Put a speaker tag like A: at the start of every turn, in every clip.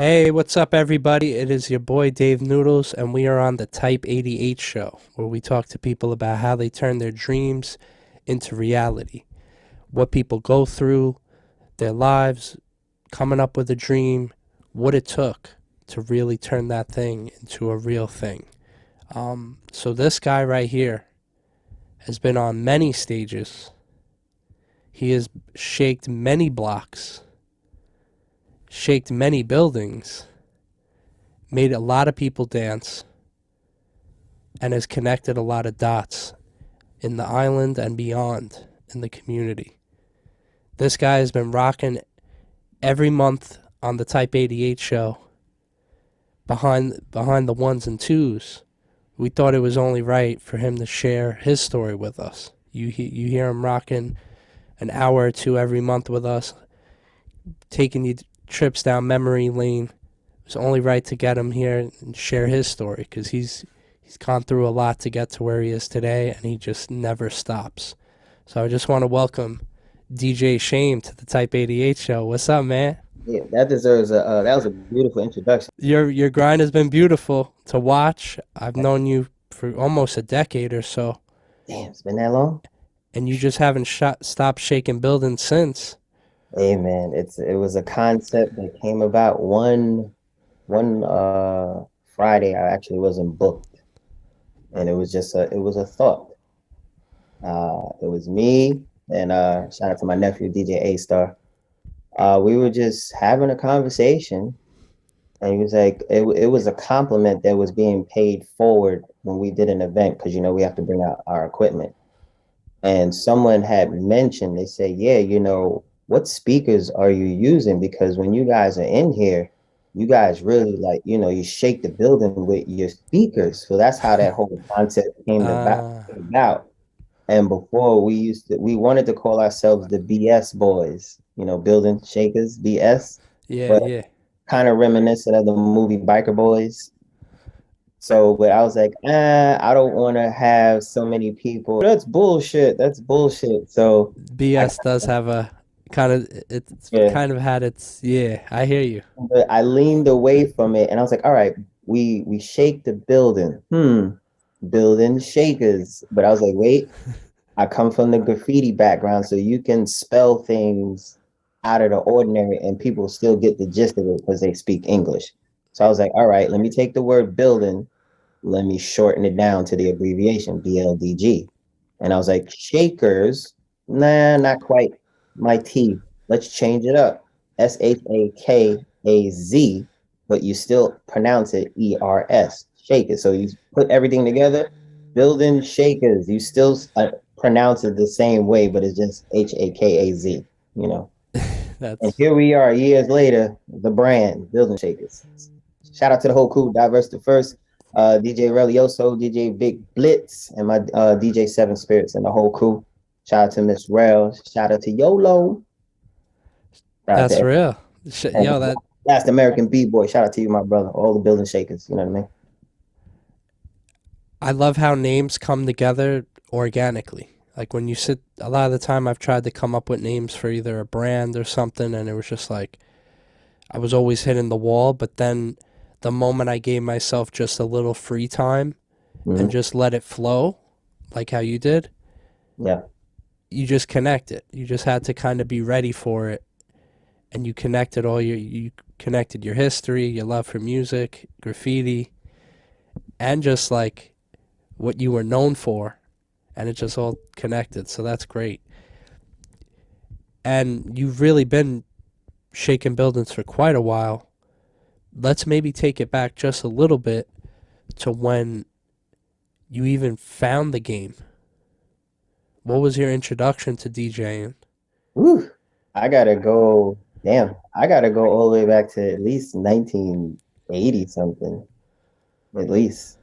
A: Hey, what's up, everybody? It is your boy Dave Noodles, and we are on the Type 88 show, where we talk to people about how they turn their dreams into reality, what people go through, their lives, coming up with a dream, what it took to really turn that thing into a real thing. So, this guy right here has been on many stages, he has shaked many blocks, shaked many buildings, made a lot of people dance, and has connected a lot of dots in the island and beyond in the community. This guy has been rocking every month on the Type 88 show behind the ones and twos. We thought it was only right for him to share his story with us. You hear him rocking an hour or two every month with us, taking you trips down memory lane. It's only right to get him here and share his story because he's gone through a lot to get to where he is today, and he just never stops. So I just want to welcome DJ Shame to the Type 88 show. What's up, man?
B: Yeah, that deserves a that was a beautiful introduction.
A: Your grind has been beautiful to watch. I've known you for almost a decade or so,
B: Damn, it's been that long.
A: and you just haven't stopped shaking buildings since.
B: Hey man, it was a concept that came about one Friday. I actually wasn't booked, and it was a thought. It was me and shout out to my nephew DJ A Star. We were just having a conversation, and he was like, it was a compliment that was being paid forward when we did an event because we have to bring out our equipment. And someone had mentioned, they say, yeah, what speakers are you using? Because when you guys are in here, you guys really like, you shake the building with your speakers. So that's how that whole concept came
A: Uh,
B: about. And before we wanted to call ourselves the BS boys, building shakers, BS,
A: yeah,
B: but
A: yeah.
B: kind of reminiscent of the movie Biker Boys. So, but I was like, I don't want to have so many people. That's bullshit. That's bullshit. So, I
A: BS does have a kind of it's
B: yeah,
A: kind of had its yeah. I hear you.
B: but I leaned away from it, and I was like, all right, we shake the building. Building shakers. But I was like, wait, I come from the graffiti background, so you can spell things out of the ordinary, and people still get the gist of it because they speak English. So I was like, all right, let me take the word building. Let me shorten it down to the abbreviation BLDG. And I was like, Shakers, nah, not quite my T. Let's change it up. Shakaz, but you still pronounce it ERS. Shakers. So you put everything together, building shakers. You still pronounce it the same way, but it's just HAKAZ, you know. And
A: That's
B: here we are years later, the brand, building shakers. Shout out to the whole crew, Diverse the First, DJ Relioso, DJ Big Blitz, and my DJ Seven Spirits and the whole crew. Shout out to Miss Rel. Shout out to YOLO. Shout out
A: that's
B: to
A: real.
B: and
A: Yo, that
B: last American B-boy. Shout out to you, my brother. All the building shakers. You know what I mean?
A: I love how names come together organically. Like when you sit, a lot of the time I've tried to come up with names for either a brand or something, and it was just like I was always hitting the wall. But then the moment I gave myself just a little free time and
B: Mm-hmm.
A: just let it flow, like how you did,
B: Yeah.
A: you just connect it. You just had to kind of be ready for it, and you connected your history, your love for music, graffiti, and just like what you were known for, and it just all connected. So that's great. And you've really been shaking buildings for quite a while. Let's maybe take it back just a little bit to when you even found the game. What was your introduction to DJing?
B: Woo. I gotta go. Damn. I gotta go all the way back to at least 1980 something. At least.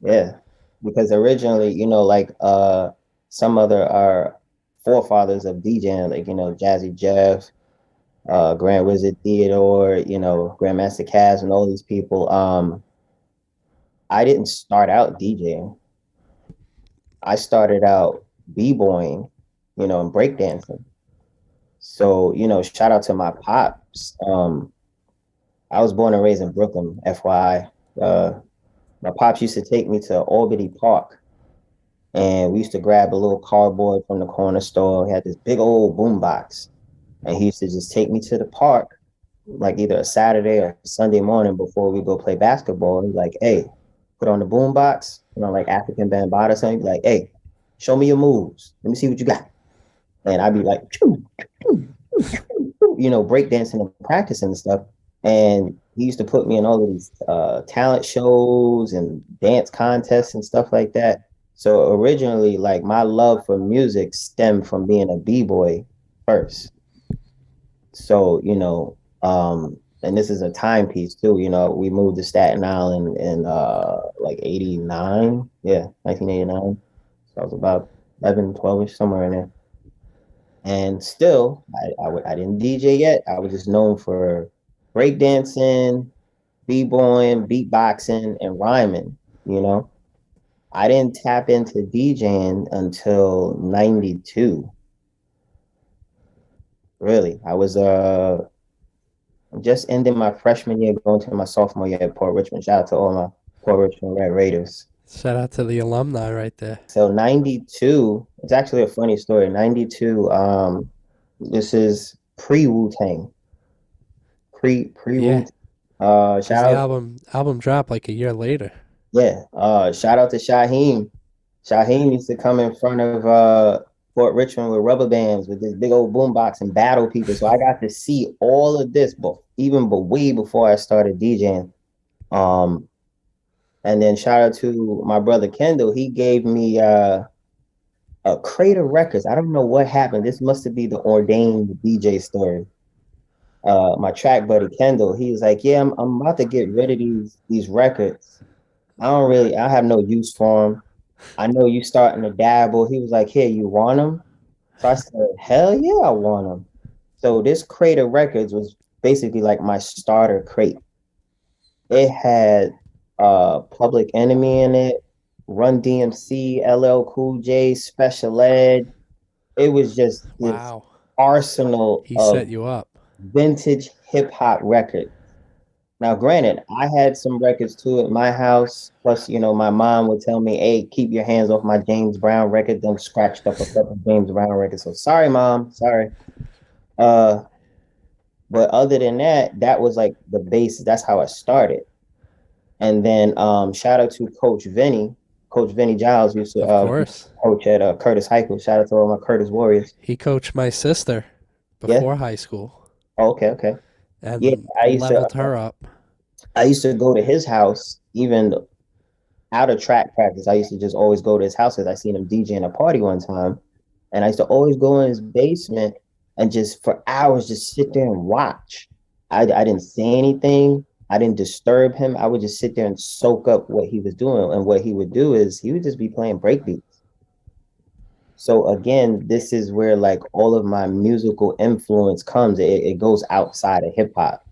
B: Yeah, because originally, like some other our forefathers of DJing, like Jazzy Jeff, Grand Wizard Theodore, Grandmaster Caz, and all these people. I didn't start out DJing. I started out b-boying, and breakdancing. So shout out to my pops. I was born and raised in Brooklyn, FYI. My pops used to take me to Albany Park, and we used to grab a little cardboard from the corner store. He had this big old boom box, and he used to just take me to the park, like either a Saturday or Sunday morning before we go play basketball. He's like, "Hey, put on the boom box, like African bambaataa or something. He'd be like, hey, show me your moves. Let me see what you got." And I'd be like, choo, choo, breakdancing and practicing and stuff. And he used to put me in all of these talent shows and dance contests and stuff like that. So originally, like my love for music stemmed from being a b-boy first. So and this is a timepiece too. We moved to Staten Island in like 89, yeah, 1989. So I was about 11, 12ish, somewhere in there. And still, I didn't DJ yet. I was just known for breakdancing, b-boying, beatboxing, and rhyming. You know, I didn't tap into DJing until 92. Really, I was just ending my freshman year, going to my sophomore year at Port Richmond. Shout out to all my Port Richmond Red Raiders.
A: Shout out to the alumni right there.
B: So 92, it's actually a funny story. 92, this is pre-WuTang.
A: Yeah,
B: Pre-WuTang.
A: because
B: Shout
A: the
B: out,
A: album dropped like a year later.
B: yeah. Shout out to Shaheem. Shaheem used to come in front of Fort Richmond with rubber bands with this big old boombox and battle people. So I got to see all of this, but way before I started DJing. Um, and then shout out to my brother Kendall. He gave me a crate of records. I don't know what happened. This must be the ordained DJ story. My track buddy Kendall, he was like, "Yeah, I'm about to get rid of these records. I have no use for them. I know you starting to dabble." He was like, "Here, you want them?" So I said, "Hell yeah, I want them." So this crate of records was basically like my starter crate. It had Public Enemy in it, Run DMC, LL Cool J, Special Ed. It was just this
A: Wow,
B: arsenal
A: he set
B: of
A: you up.
B: vintage hip hop records. Now, granted, I had some records too at my house. Plus, my mom would tell me, "Hey, keep your hands off my James Brown record." Then scratched up a couple James Brown records. So sorry, mom. Sorry. Uh, but other than that, that was like the basis. That's how I started. And then shout out to Coach Vinny Giles used to
A: Of course,
B: coach at Curtis High School. Shout out to all my Curtis Warriors.
A: he coached my sister
B: Yeah.
A: before high school
B: Oh, okay. Okay. Yeah.
A: and leveled her up.
B: I used to go to his house even out of track practice. I used to just always go to his house because I seen him DJing a party one time, and I used to always go in his basement and just for hours just sit there and watch. I didn't say anything. I didn't disturb him. I would just sit there and soak up what he was doing. And what he would do is he would just be playing breakbeats. So again, this is where like all of my musical influence comes. It goes outside of hip hop.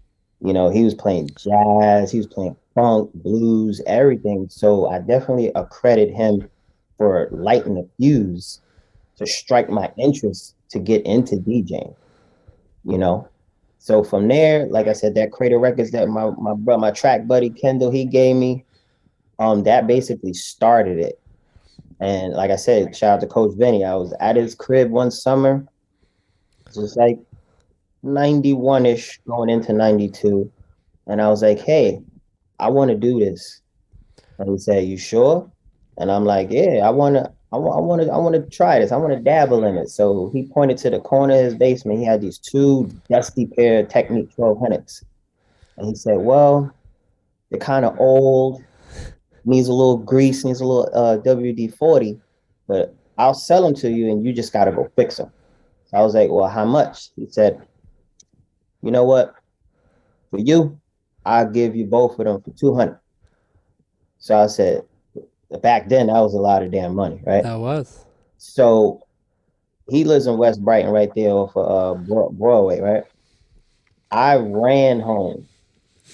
B: He was playing jazz, he was playing funk, blues, everything. So I definitely accredit him for lighting the fuse to strike my interest to get into DJing, you know. So from there, like I said, that Crater Records that my track buddy Kendall he gave me, that basically started it. And like I said, shout out to Coach Vinny. I was at his crib one summer, just like 91-ish going into 92. And I was like, "Hey, I want to do this." And he said, "You sure?" And I'm like, "Yeah, I want to try this. I want to dabble in it." So he pointed to the corner of his basement. He had these two dusty pair of Technique 1200s. And he said, "Well, they're kind of old, needs a little grease, needs a little WD-40, but I'll sell them to you and you just got to go fix them." So I was like, "Well, how much?" He said, "You know what? For you, I'll give you both of them for 200." So I said, back then, that was a lot of damn money, right?
A: That was.
B: So he lives in West Brighton, right there off of Broadway, right? I ran home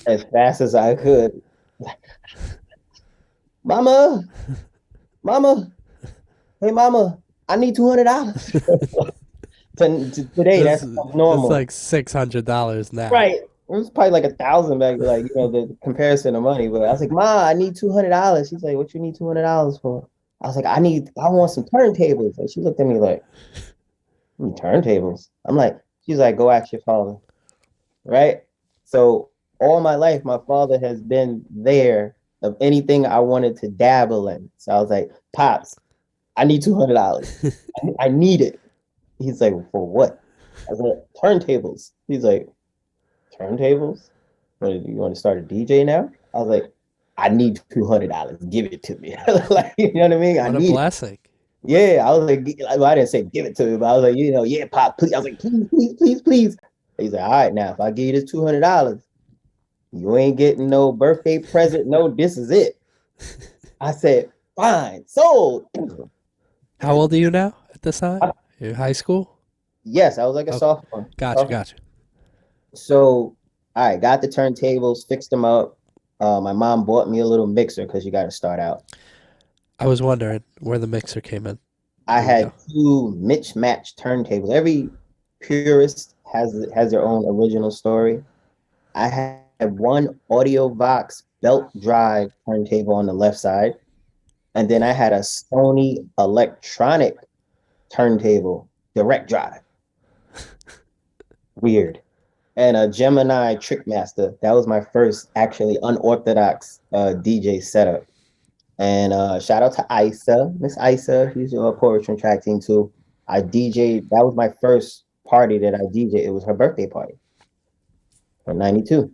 B: as fast as I could. Mama, mama, hey, mama, I need $200. Today,
A: It's
B: that's
A: it's
B: normal,
A: like $600 now.
B: right? was probably like 1,000 back, like the comparison of money. But I was like, Ma, I need $200. She's like, what you need $200 for? I was like, I want some turntables. And she looked at me like, turntables. I'm like, she's like, go ask your father, right? So all my life, my father has been there of anything I wanted to dabble in. So I was like, Pops, I need $200. I need it. He's like, for what? I was like, turntables. He's like, turntables? What, you want to start a DJ now? I was like, I need $200. Give it to me. Like, you know what I mean? I
A: What a
B: need it.
A: blessing.
B: Yeah, I was like, well, I didn't say give it to me, but I was like, yeah, Pop, please. I was like, please, please, please, please. He's like, all right, now if I give you this $200, you ain't getting no birthday present. No, this is it. I said, fine, sold.
A: How old are you now at this time? You high school?
B: Yes, I was like a
A: Okay.
B: sophomore.
A: Gotcha, gotcha.
B: So, all right, got the turntables, fixed them up. My mom bought me a little mixer because you got to start out.
A: I was wondering where the mixer came in.
B: I
A: There we go.
B: had two mismatched turntables. Every purist has their own original story. I had one Audio Vox belt drive turntable on the left side, and then I had a Sony electronic turntable direct drive. Weird. And a Gemini Trickmaster. That was my first actually unorthodox DJ setup. And shout out to Isa, Miss Isa. She's a poetry and track team too. I DJed. That was my first party that I DJed. It was her birthday party for '92.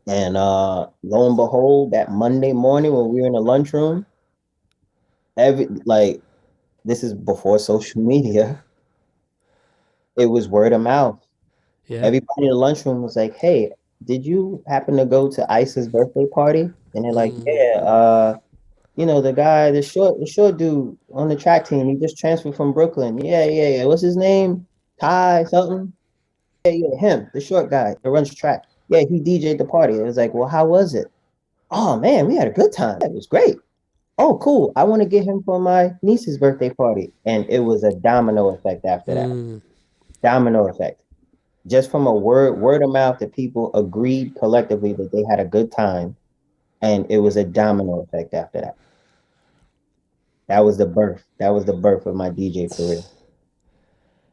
B: And lo and behold, that Monday morning when we were in the lunchroom, every like this is before social media. It was word of mouth.
A: Yeah.
B: Everybody in the lunchroom was like, "Hey, did you happen to go to Isa's birthday party?" And they're like,
A: Mm,
B: "Yeah, the guy, the short dude on the track team, he just transferred from Brooklyn. Yeah, yeah, yeah. What's his name? Ty something? Yeah, yeah, him, the short guy that runs track. Yeah, he DJ'd the party." It was like, well, how was it? Oh man, we had a good time. It was great. Oh, cool. I want to get him for my niece's birthday party. And it was a domino effect after that.
A: mm.
B: Domino effect. Just from a word of mouth that people agreed collectively that they had a good time. And it was a domino effect after that. That was the birth. That was the birth of my DJ career.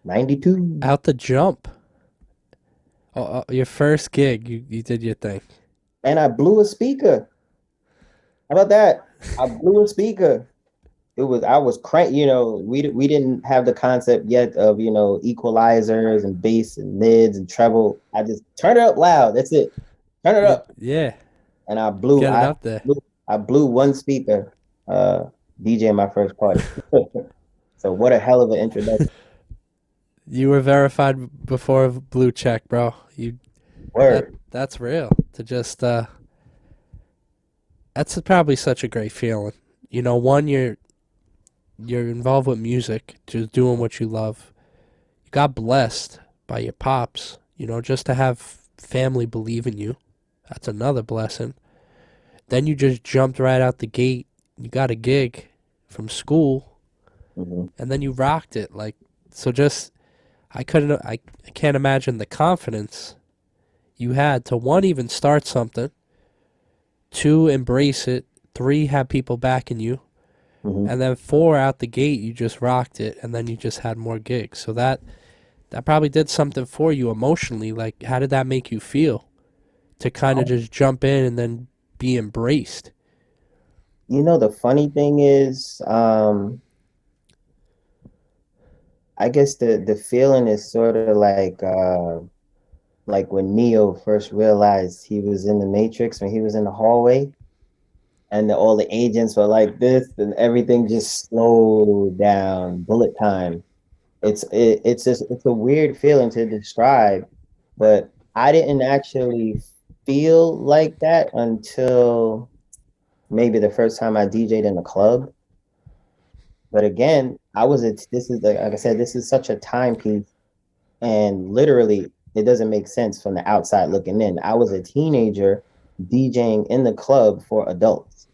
B: 92.
A: Out the jump. Your first gig, you did your thing.
B: And I blew a speaker. How about that? I blew a speaker. I was crank, we didn't have the concept yet of, equalizers and bass and mids and treble. I just turn it up loud. That's it. Turn it up.
A: Yeah,
B: And I blew
A: get it
B: I
A: up there.
B: blew I blew one speaker DJ my first party. So what a hell of an introduction.
A: You were verified before blue check, bro. You
B: Word.
A: that's real. To just that's probably such a great feeling. One you're involved with music, just doing what you love. You got blessed by your pops, just to have family believe in you. That's another blessing. Then you just jumped right out the gate. You got a gig from school,
B: Mhm.
A: and then you rocked it. Like, so just, I can't imagine the confidence you had to one, even start something, two, embrace it, three, have people backing you,
B: Mhm.
A: and then four, out the gate, you just rocked it, and then you just had more gigs. So that probably did something for you emotionally. Like, how did that make you feel to kind of just jump in and then be embraced?
B: The funny thing is, I guess the feeling is sort of like when Neo first realized he was in the Matrix when he was in the hallway and all the agents were like this and everything just slowed down, bullet time. It's a weird feeling to describe, but I didn't actually feel like that until maybe the first time I DJ'd in a club. But again, this is like I said, this is such a timepiece. And literally, it doesn't make sense from the outside looking in. I was a teenager DJing in the club for adults.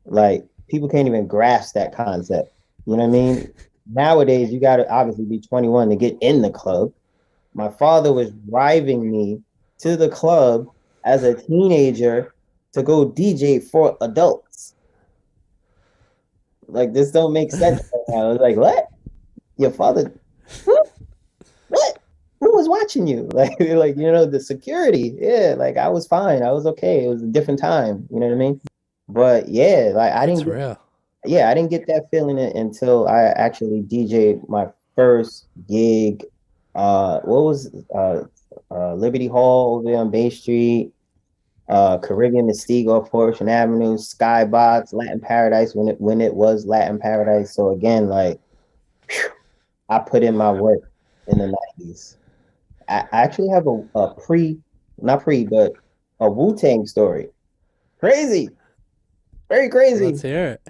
B: Like, people can't even grasp that concept. You know what I mean? Nowadays, you got to obviously be 21 to get in the club. My father was driving me to the club as a teenager to go DJ for adults. Like this don't make sense right now. I was like, what? Your father? What? What? Who was watching you? Like the security. Yeah, like I was fine. I was okay. It was a different time. You know what I mean? But yeah, like
A: That's real.
B: I didn't get that feeling until I actually DJed my first gig. What was Liberty Hall over there on Bay Street, Caribbean Mystique off Fortune Avenue, Skybox, Latin Paradise when it was Latin Paradise. So again, like I put in my work in the 90s. I actually have a not pre, but a WuTang story. Crazy, very
A: Let's
B: crazy.
A: hear it.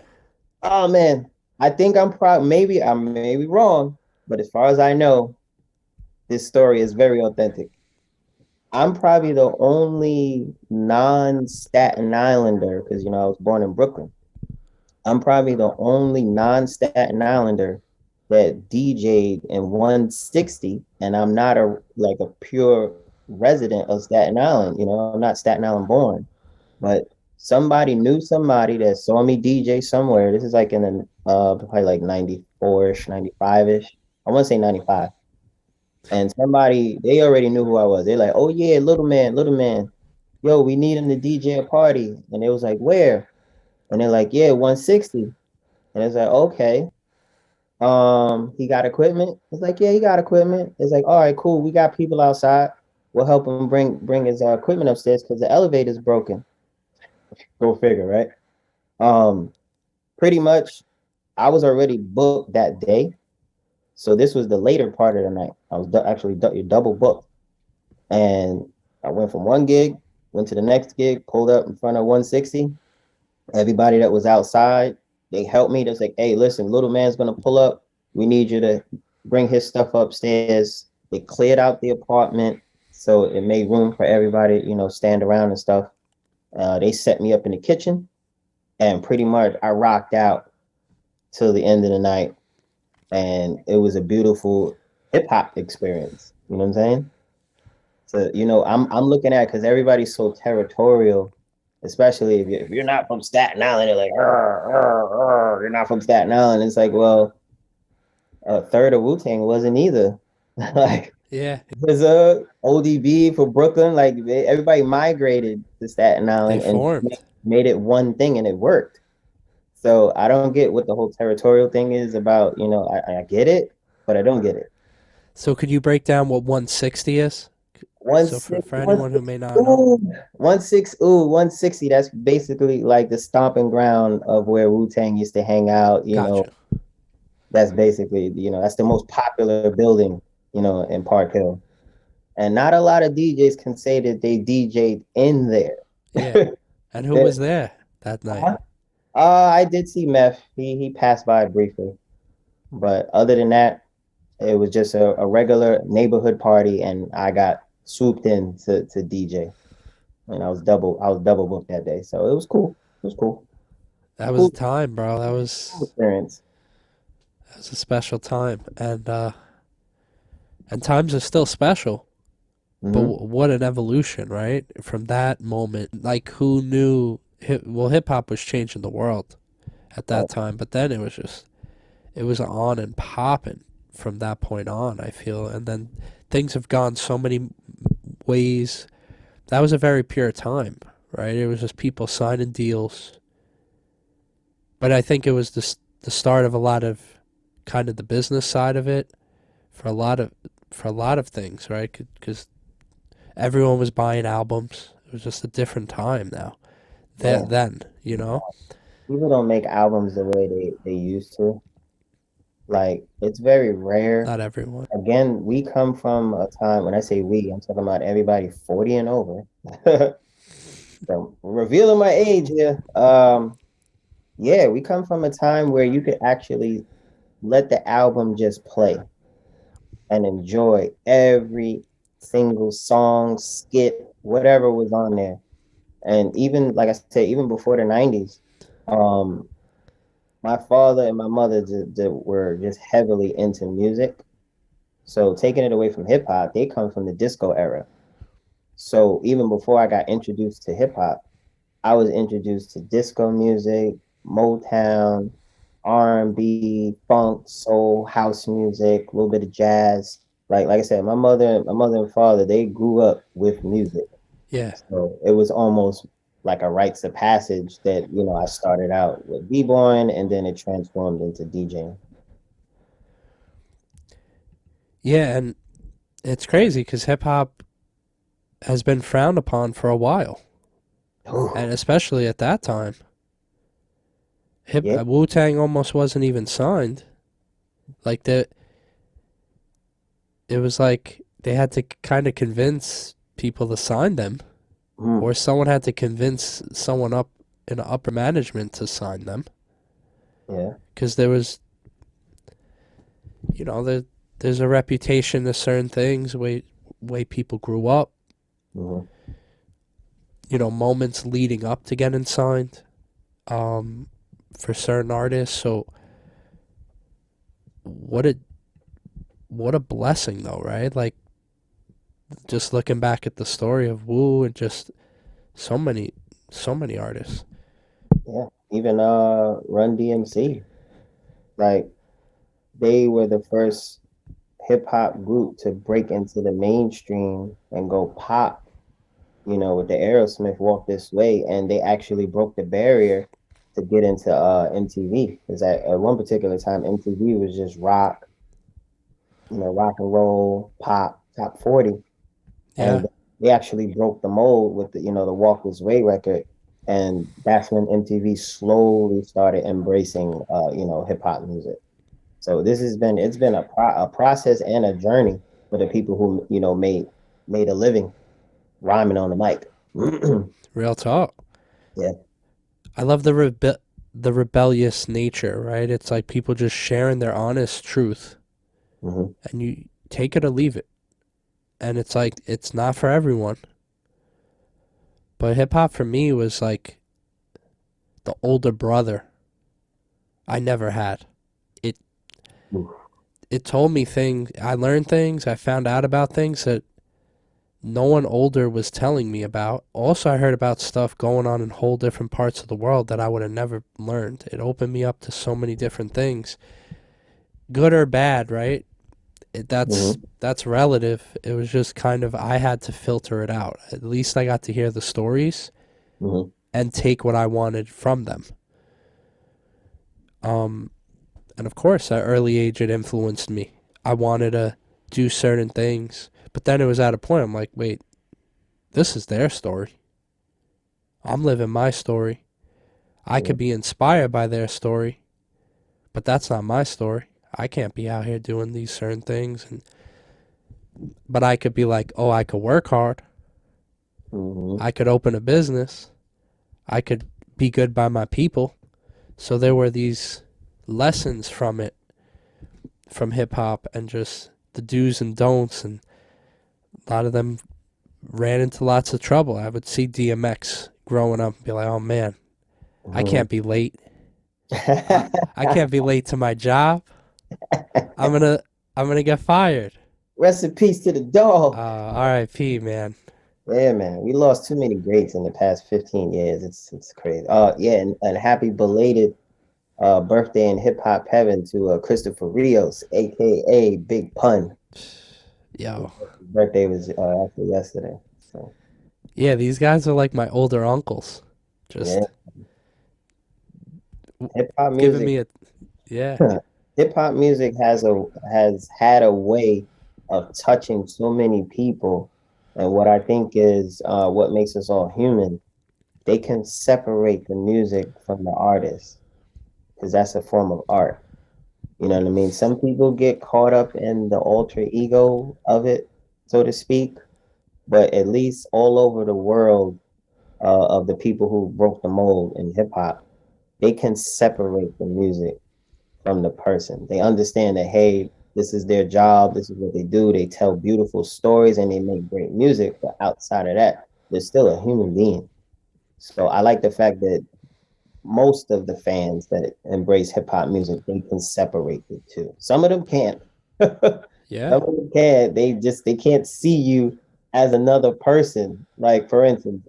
B: Oh man, I think I'm proud. Maybe I may be wrong, but as far as I know, this story is very authentic. I'm probably the only non-Staten Islander because I was born in Brooklyn. I'm probably the only non-Staten Islander that DJ'd in 160, and I'm not a pure resident of Staten Island. I'm not Staten Island born, but somebody knew somebody that saw me DJ somewhere. This is like in the probably like 94ish, 95ish. I want to say 95. And somebody they already knew who I was. They're like, "Oh yeah, little man. Yo, we need him to DJ a party." And it was like, "Where?" And they're like, "Yeah, 160." And it's like, "Okay." He got equipment. It's like, "Yeah, he got equipment." It's like, "All right, cool. We got people outside. We'll help him bring his equipment upstairs because the elevator's broken." Go figure, right? Um, Pretty much, I was already booked that day, so this was the later part of the night. I was actually double booked, and I went from one gig, went to the next gig, pulled up in front of 160. Everybody that was outside, they helped me. They're like, "Hey, listen, little man's gonna pull up. We need you to bring his stuff upstairs." They cleared out the apartment, so it made room for everybody, stand around and stuff. They set me up in the kitchen, and pretty much I rocked out till the end of the night, and it was a beautiful hip hop experience. You know what I'm saying? So I'm looking at because everybody's so territorial, especially if you're not from Staten Island. They're like, you're not from Staten Island. It's like, well, a third of Wu-Tang wasn't either. Like,
A: Yeah,
B: there's a ODB for Brooklyn. Like, everybody migrated to Staten
A: they
B: Island and
A: formed.
B: made it one thing, and it worked. So I don't get what the whole territorial thing is about. I get it, but I don't get it.
A: So could you break down what 160 is?
B: One
A: So
B: six,
A: for
B: one
A: anyone who
B: six,
A: may not know.
B: ooh, 160. That's basically like the stomping ground of where Wu-Tang used to hang out.
A: Gotcha.
B: That's basically, that's the most popular building, in Park Hill. And not a lot of DJs can say that they DJ'd in there.
A: Yeah. And who was there that night?
B: Uh-huh. I did see Meth. He passed by briefly, but other than that, it was just a regular neighborhood party, and I got swooped in to DJ. And I was double booked that day, so it was cool. It was cool.
A: That was
B: Cool,
A: a time, bro.
B: cool experience.
A: That was a special time, and times are still special. But
B: Hmm.
A: what an evolution, right? From that moment, like who knew? Well, hip hop was changing the world at
B: Right.
A: that time, but then it was on and popping from that point on. I feel, and then things have gone so many ways. That was a very pure time, right? It was just people signing deals, but I think it was the start of a lot of kind of the business side of it for a lot of things, right? Because everyone was buying albums. It was just a different time now.
B: Yeah.
A: Then, you know,
B: People don't make albums the way they used to. Like it's very rare.
A: not everyone.
B: Again, we come from a time when I say we, I'm talking about everybody 40 and over. So revealing my age here. Yeah, we come from a time where you could actually let the album just play and enjoy every single song, skit, whatever was on there. And even like I said, even before the 90s, um, my father and my mother were just heavily into music. So taking it away from hip hop, they come from the disco era. So even before I got introduced to hip hop, I was introduced to disco music, Motown, R&B, funk, soul, house music, a little bit of jazz. Like I said, my mother and father, they grew up with music.
A: Yeah.
B: So it was almost like a rites of passage that, I started out with b-boying and then it transformed into DJing.
A: Yeah, and it's crazy because hip hop has been frowned upon for a while, and
B: Ooh,
A: especially at that time, hip
B: yeah.
A: Wu-Tang almost wasn't even signed. Like that, it was like they had to kind of convince people to sign them, or
B: Mm,
A: someone had to convince someone up in upper management to sign them,
B: yeah.
A: because there was, there's a reputation to certain things, way people grew up,
B: Hmm.
A: moments leading up to getting signed, um, for certain artists. So what a what a blessing though, right? Like just looking back at the story of Wu and just so many so many artists.
B: Yeah. Even Run DMC. Like they were the first hip hop group to break into the mainstream and go pop, with the Aerosmith Walk This Way, and they actually broke the barrier to get into MTV. Because at one particular time, MTV was just rock, rock and roll, pop, top 40.
A: Yeah.
B: And they actually broke the mold with the Walk This Way record. And that's when MTV slowly started embracing, hip hop music. So it's been a process and a journey for the people who made a living rhyming on the mic.
A: Real talk.
B: Yeah.
A: I love the rebellious nature, right? It's like people just sharing their honest truth
B: Hmm.
A: and you take it or leave it. And it's like it's not for everyone. But hip hop for me was like the older brother I never had. It it told me things, I learned things, I found out about things that no one older was telling me about. Also, I heard about stuff going on in whole different parts of the world that I would have never learned. It opened me up to so many different things, good or bad, right? That's
B: Hmm.
A: that's relative. It was just kind of I had to filter it out. At least I got to hear the stories
B: Hmm.
A: and take what I wanted from them. Um, and of course, at early age, it influenced me. I wanted to do certain things, but then it was at a point I'm like, wait, this is their story. I'm living my story. I
B: Yeah.
A: could be inspired by their story, but that's not my story. I can't be out here doing these certain things, but I could be like, oh, I could work hard.
B: Hmm.
A: I could open a business. I could be good by my people. So there were these lessons from it, from hip hop, and just the do's and don'ts, and a lot of them ran into lots of trouble. I would see DMX growing up and be like, oh man, I
B: Hmm.
A: can't be late. I can't be late to my job. I'm gonna I'm gonna get fired.
B: Rest in peace to the dog.
A: R.I.P. Man.
B: Yeah, man. We lost too many greats in the past 15 years. It's crazy. Yeah, and happy belated birthday in hip hop heaven to Christopher Rios, aka Big Pun. His
A: Yo.
B: birthday was actually yesterday. So
A: Yeah, these guys are like my older uncles.
B: yeah,
A: Just
B: hip hop
A: giving
B: music.
A: me a yeah.
B: Hip hop music has had a way of touching so many people, and what I think is what makes us all human. They can separate the music from the artist because that's a form of art. You know what I mean? Some people get caught up in the alter ego of it, so to speak. But at least all over the world, of the people who broke the mold in hip hop, they can separate the music from the person. They understand that, hey, this is their job, this is what they do. They tell beautiful stories and they make great music. But outside of that, they're still a human being. So I like the fact that most of the fans that embrace hip hop music, they can separate the two. Some of them can't. Some
A: Yeah.
B: of them can't. They can't see you as another person. Like for instance,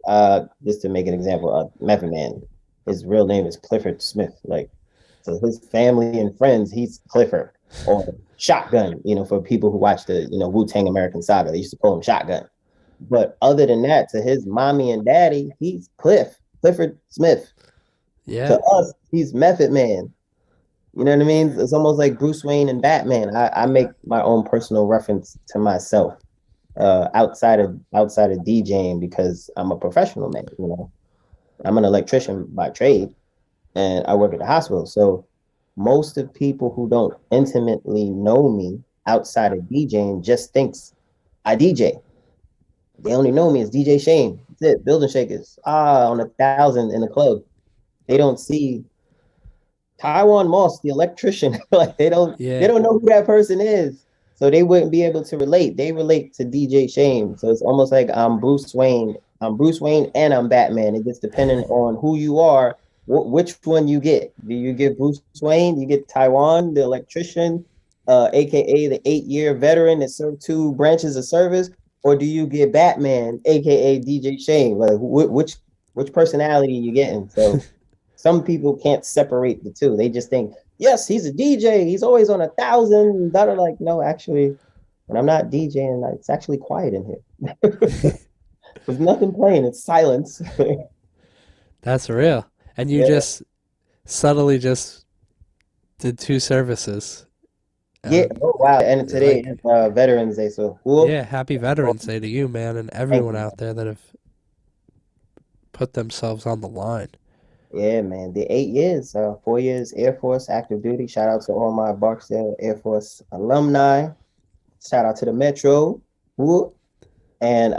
B: just to make an example, Method Man, his real name is Clifford Smith. Like so his family and friends, he's Clifford or Shotgun, for people who watch the, WuTang American Saga, they used to call him Shotgun. But other than that, to his mommy and daddy, he's Clifford Smith.
A: Yeah.
B: To us, he's Method Man. You know what I mean? It's almost like Bruce Wayne and Batman. I make my own personal reference to myself outside of DJing because I'm a professional man. I'm an electrician by trade, and I work at the hospital. So most of people who don't intimately know me outside of DJing just thinks I DJ. They only know me as DJ Shane. That's it. BldgShakaz. On 1,000 in the club. They don't see Taiwan Moss, the electrician. Like they
A: Yeah.
B: don't know who that person is. So they wouldn't be able to relate. They relate to DJ Shane. So it's almost like I'm Bruce Wayne. I'm Bruce Wayne and I'm Batman. It just depending on who you are, which one you get. Do you get Bruce Wayne? You get Taiwan, the electrician, aka the 8-year veteran that served 2 branches of service, or do you get Batman, aka DJ Shane? Like which personality you getting? So some people can't separate the two. They just think, yes, he's a DJ. He's always on 1,000. Like, no, actually, when I'm not DJing, it's actually quiet in here. There's nothing playing. It's silence.
A: That's real. And you
B: Yeah.
A: just subtly just did 2 services.
B: Yeah.
A: Um,
B: Oh, wow. And today
A: like,
B: is Veterans Day. So, whoop.
A: yeah, happy Veterans Day to you, man, and
B: Thank
A: everyone
B: you.
A: out there that have put themselves on the line.
B: Yeah, man. The 8 years, 4 years Air Force active duty. Shout out to all my Barksdale Air Force alumni. Shout out to the Metro. Whoop. And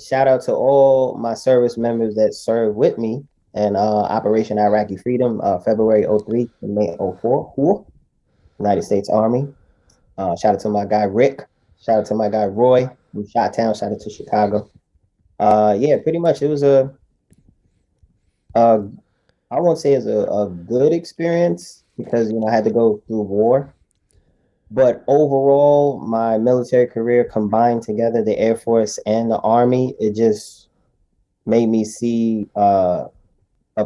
B: shout out to all my service members that served with me in Operation Iraqi Freedom, February '03 to May '04. United States Army. Shout out to my guy Rick. Shout out to my guy Roy from Shot Shout out to Chicago. Yeah, pretty much it was a I won't say it's a good experience because I had to go through war. But overall, my military career combined together, the Air Force and the Army, it just made me see a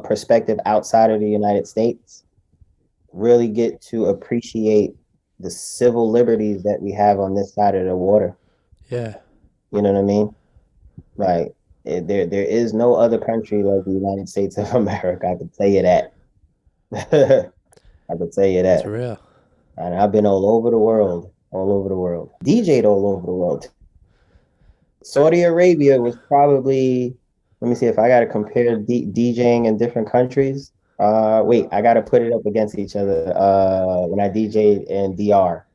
B: perspective outside of the United States, really get to appreciate the civil liberties that we have on this side of the water.
A: Yeah,
B: You know what I mean? Like there is no other country like the United States of America. I can tell you that. I can tell you
A: it's
B: that.
A: real.
B: And I've been all over the world, all over the world, DJ'd all over the world. Saudi Arabia was probably, let me see if I got to compare DJing in different countries. Wait, I got to put it up against each other when I DJ'd in DR.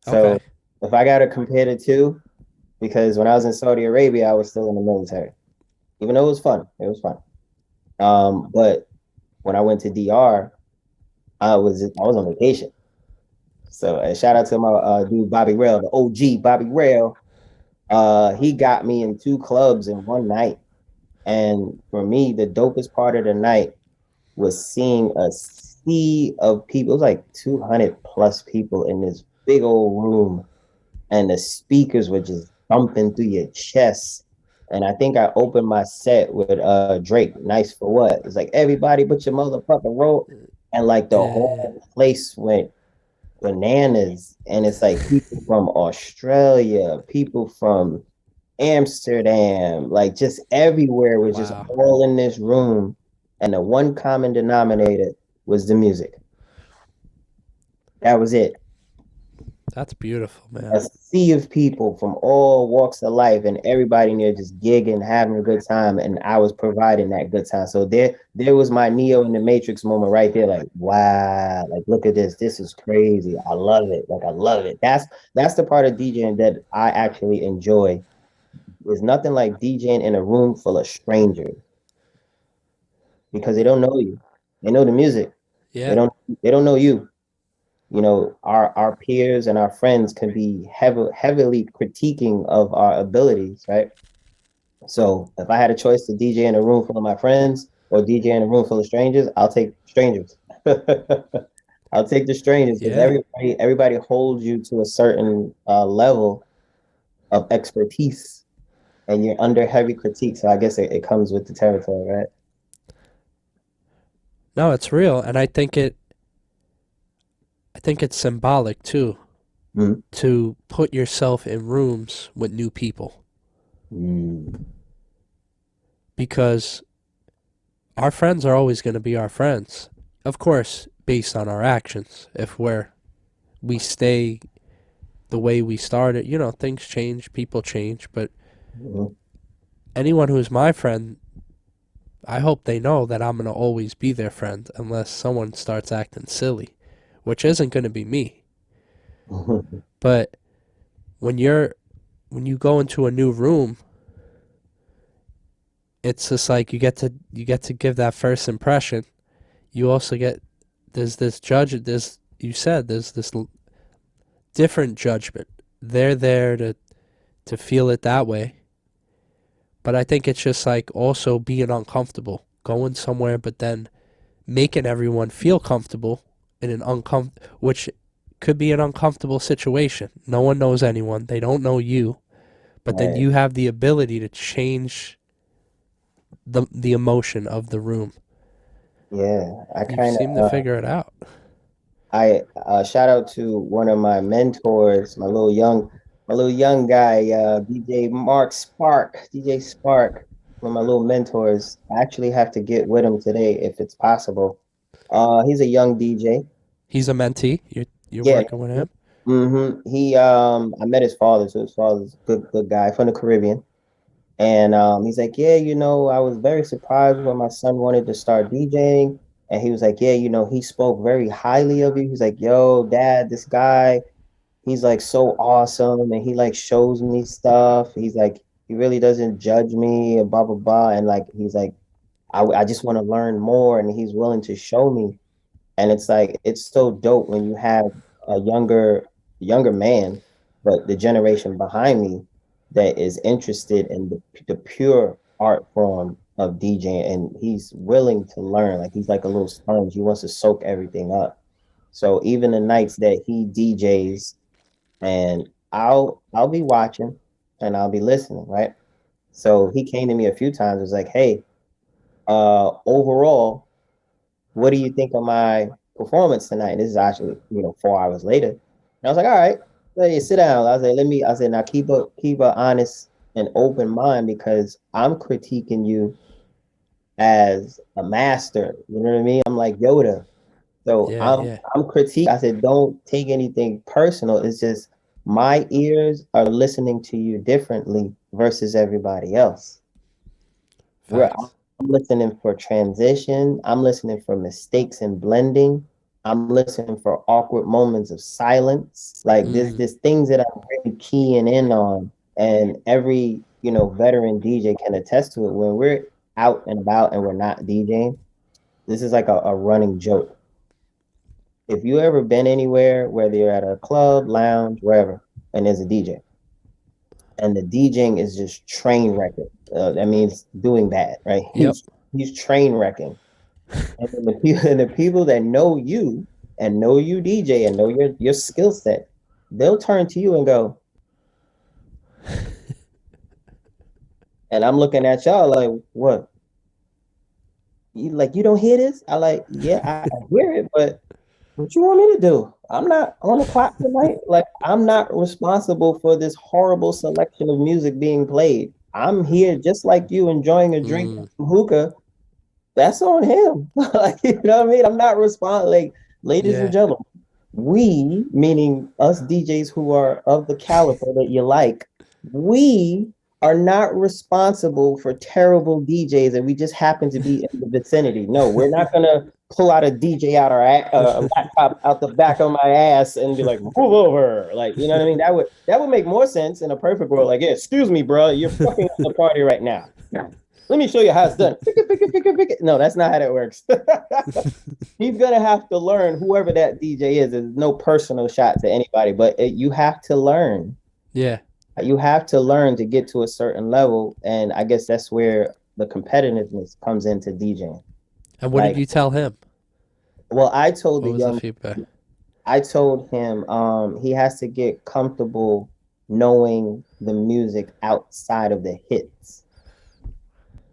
A: Okay.
B: So if I got to compare the two, because when I was in Saudi Arabia, I was still in the military, even though it was fun. It was fun. But when I went to DR, I was on vacation. So shout out to my dude Bobby Rail, the OG Bobby Rail. He got me in 2 clubs in one night. And for me, the dopest part of the night was seeing a sea of people. It was like 200 plus people in this big old room, and the speakers were just bumping through your chest. And I think I opened my set with Drake, Nice for What? It's like everybody but your motherfucking roll. And like the
A: Yeah.
B: whole place went bananas. And it's like people from Australia, people from Amsterdam, like just everywhere was just
A: Wow.
B: all in this room. And the one common denominator was the music. That was it.
A: That's beautiful, man.
B: A sea of people from all walks of life, and everybody in there just gigging, having a good time, and I was providing that good time. So there was my Neo in the Matrix moment right there. Like, wow, like look at this. This is crazy. I love it. Like I love it. That's the part of DJing that I actually enjoy. There's nothing like DJing in a room full of strangers because they don't know you. They know the music. They
A: Yeah.
B: don't they don't know you. Our peers and our friends can be heavily critiquing of our abilities, right? So if I had a choice to DJ in a room full of my friends or DJ in a room full of strangers, I'll take strangers. I'll take the strangers because
A: Yeah.
B: everybody holds you to a certain level of expertise. and you're under heavy critique. So I guess it comes with the territory, right?
A: No, it's real, and I think it's symbolic too
B: Mm.
A: to put yourself in rooms with new people
B: Mm.
A: because our friends are always going to be our friends. Of course, based on our actions. If we stay the way we started, things change, people change, but
B: Mm.
A: anyone who's my friend, I hope they know that I'm going to always be their friend unless someone starts acting silly, which isn't going to be me. But when when you go into a new room, it's just like you get to give that first impression. You also get there's this judge there's you said there's this different judgment. They're there to feel it that way. But I think it's just like also being uncomfortable, going somewhere, but then making everyone feel comfortable in an which could be an uncomfortable situation. No one knows anyone. They don't know you, but then
B: Right.
A: you have the ability to change the emotion of the room.
B: Yeah. I
A: You
B: kind
A: seem to
B: of
A: figure it out.
B: I shout out to one of my mentors, my little young guy, DJ Spark, one of my little mentors. I actually have to get with him today if it's possible. He's a young DJ.
A: He's a mentee. You're
B: Yeah.
A: working with him.
B: He I met his father, so his father's a good guy from the Caribbean. And he's like, yeah, I was very surprised when my son wanted to start DJing. And he was like, yeah, he spoke very highly of you. He's like, yo, dad, this guy, he's like so awesome. And he like shows me stuff. He's like, he really doesn't judge me and blah, blah, blah. And like, he's like, I just want to learn more. And he's willing to show me. And it's like it's so dope when you have a younger man, but the generation behind me that is interested in the pure art form of DJing, and he's willing to learn. Like he's like a little sponge. He wants to soak everything up. So even the nights that he DJs, and I'll be watching and I'll be listening, right? So he came to me a few times, was like, hey, overall, what do you think of my performance tonight? And this is actually, 4 hours later. And I was like, all right, hey, sit down. I said, now keep a honest and open mind because I'm critiquing you as a master. You know what I mean? I'm like Yoda. So
A: Yeah,
B: I'm
A: yeah.
B: I'm critiquing. I said, don't take anything personal. It's just my ears are listening to you differently versus everybody else. Where I'm
A: Facts.
B: listening for transition, I'm listening for mistakes in blending, I'm listening for awkward moments of silence. Like
A: Mm,
B: there's things that I'm really keying in on, and every veteran DJ can attest to it. When we're out and about and we're not DJing, this is like a running joke. If you ever been anywhere, whether you're at a club, lounge, wherever, and there's a DJ, and the DJing is just train wrecking. That means doing bad, right?
A: yep.
B: He's train wrecking. And then the people that know you and know you DJ and know your skill set, they'll turn to you and go, and I'm looking at y'all like, what? You don't hear this? I like, yeah, I hear it, but what you want me to do? I'm not on the clock tonight. Like, I'm not responsible for this horrible selection of music being played. I'm here just like you, enjoying a drink,
A: Mm,
B: some hookah. That's on him. Like, you know what I mean? I'm not responsible. Like, ladies and
A: yeah.
B: gentlemen, we, meaning us DJs who are of the caliber that you like, we are not responsible for terrible DJs and we just happen to be in the vicinity. No, we're not gonna pull out a DJ out our laptop out the back of my ass and be like, move over. Like, you know what I mean? That would make more sense in a perfect world. Like, yeah, excuse me, bro, you're fucking up the party right now. Let me show you how it's done. No, that's not how that works. He's gonna have to learn whoever that DJ is. There's no personal shot to anybody, but you have to learn.
A: Yeah.
B: You have to learn to get to a certain level, and I guess that's where the competitiveness comes into DJing.
A: And what did
B: Like,
A: you tell him?
B: well,
A: What was the feedback?
B: I told him he has to get comfortable knowing the music outside of the hits.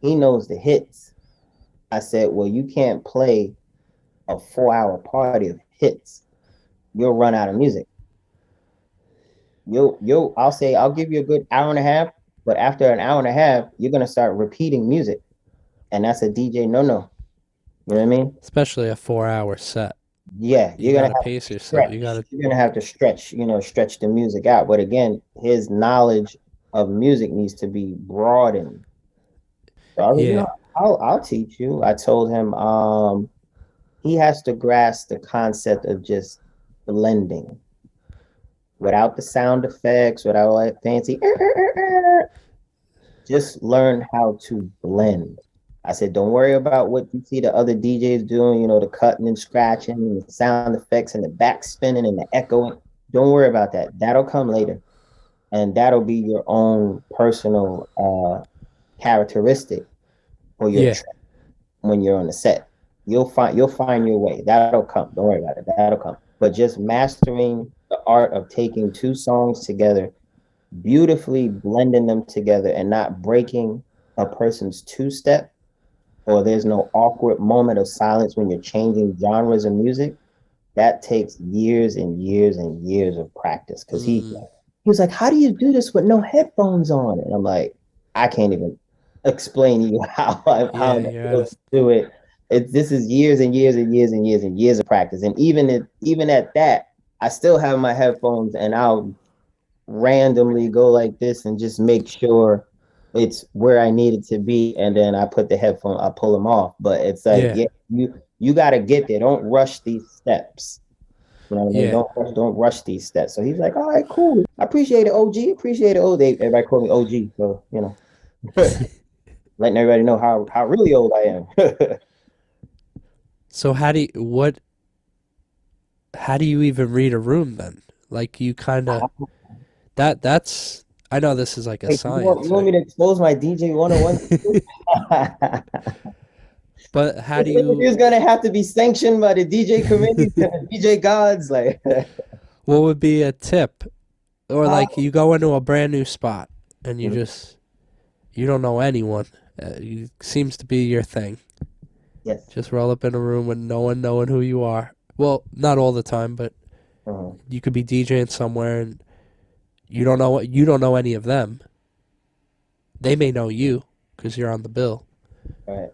B: He knows the hits. I said, well, you can't play a 4-hour party of hits. You'll run out of music. I'll say, I'll give you a good hour and a half, but after an hour and a half, you're gonna start repeating music. And that's a DJ no. You know what I mean?
A: Especially a 4 hour set.
B: Yeah,
A: You
B: you're gonna
A: gotta
B: have
A: pace
B: to
A: yourself.
B: stretch. You're gonna have to stretch, stretch the music out. But again, his knowledge of music needs to be broadened. So I was like,
A: Yeah.
B: I'll teach you. I told him he has to grasp the concept of just blending without the sound effects, without all that fancy. Just learn how to blend. I said, don't worry about what you see the other DJs doing, the cutting and scratching and the sound effects and the back spinning and the echoing. Don't worry about that. That'll come later. And that'll be your own personal characteristic for your
A: Yeah.
B: track when you're on the set. You'll find your way. That'll come. Don't worry about it. That'll come. But just mastering the art of taking two songs together, beautifully blending them together and not breaking a person's two-step, or there's no awkward moment of silence when you're changing genres of music, that takes years and years and years of practice. Because he was like, how do you do this with no headphones on? And I'm like, I can't even explain to you how I'm able to do it. This is years and years and years and years and years of practice. And even at that, I still have my headphones and I'll randomly go like this and just make sure it's where I need it to be, and then I put the headphone, I pull them off. But it's like, yeah, you got to get there. Don't rush these steps. You know what I mean? Don't rush these steps. So he's like, all right, cool. I appreciate it, OG. Appreciate it, OG. Everybody call me OG. So letting everybody know how really old I am.
A: So how do you even read a room then? Like you kind of that's I know this is like a
B: Hey,
A: science.
B: you want me to expose my DJ 101?
A: But how do you?
B: It's gonna have to be sanctioned by the DJ committee, DJ gods. Like,
A: what would be a tip? Or like you go into a brand new spot and you don't know anyone. It seems to be your thing.
B: Yes.
A: Just roll up in a room with no one knowing who you are. Well, not all the time, but you could be DJing somewhere and you don't know any of them. They may know you because you're on the bill.
B: Right.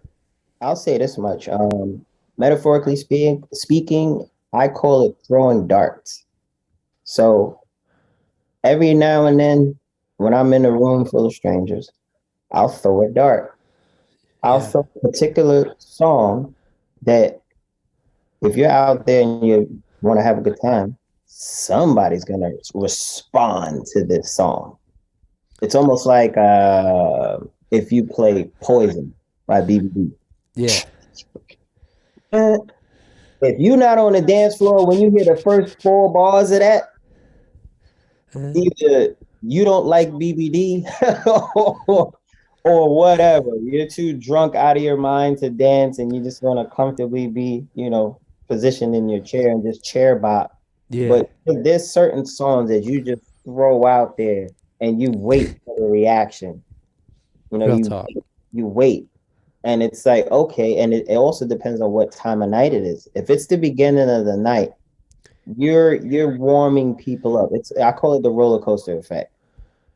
B: I'll say this much. Metaphorically speaking, I call it throwing darts. So every now and then, when I'm in a room full of strangers, I'll throw a dart. I'll throw a particular song that if you're out there and you want to have a good time, somebody's gonna respond to this song. It's almost like if you play Poison by BBD.
A: Yeah.
B: If you're not on the dance floor when you hear the first 4 bars of that, either you don't like BBD or whatever. You're too drunk out of your mind to dance and you just want to comfortably be, positioned in your chair and just chair bop.
A: Yeah.
B: But there's certain songs that you just throw out there and you wait for the reaction. You wait. And it's like, okay, and it also depends on what time of night it is. If it's the beginning of the night, you're warming people up. I call it the roller coaster effect.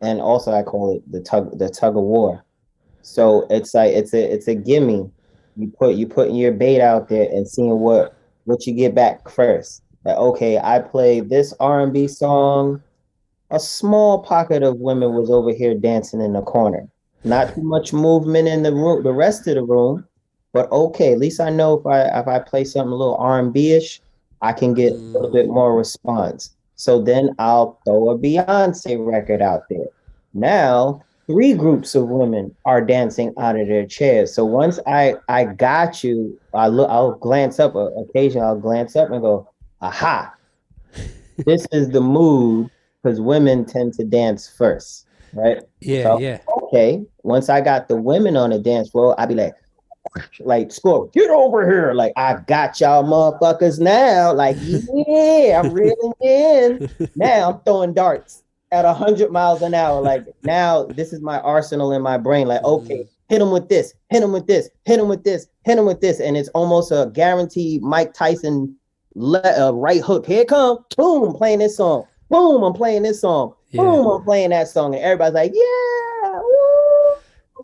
B: And also I call it the tug of war. So it's like it's a gimme. You putting your bait out there and seeing what you get back first. Like, okay, I played this R&B song. A small pocket of women was over here dancing in the corner. Not too much movement in the room, the rest of the room. But okay, at least I know if I play something a little R&B-ish, I can get a little bit more response. So then I'll throw a Beyonce record out there. Now 3 groups of women are dancing out of their chairs. So once I got you, I'll glance up. Occasionally I'll glance up and go, aha! This is the mood, because women tend to dance first, right?
A: Yeah,
B: So, okay. Once I got the women on the dance floor, I'd be like, score, get over here. Like, I got y'all motherfuckers now. Like, yeah, I'm reeling in. Now I'm throwing darts. at 100 miles an hour. Like now, this is my arsenal in my brain. Like, okay, hit him with this, hit him with this, hit him with this, hit him with this, and it's almost a guaranteed Mike Tyson right hook. Here it come, boom, I'm playing this song. Boom, I'm playing this song.
A: Yeah.
B: Boom, I'm playing that song, and everybody's like, yeah, woo.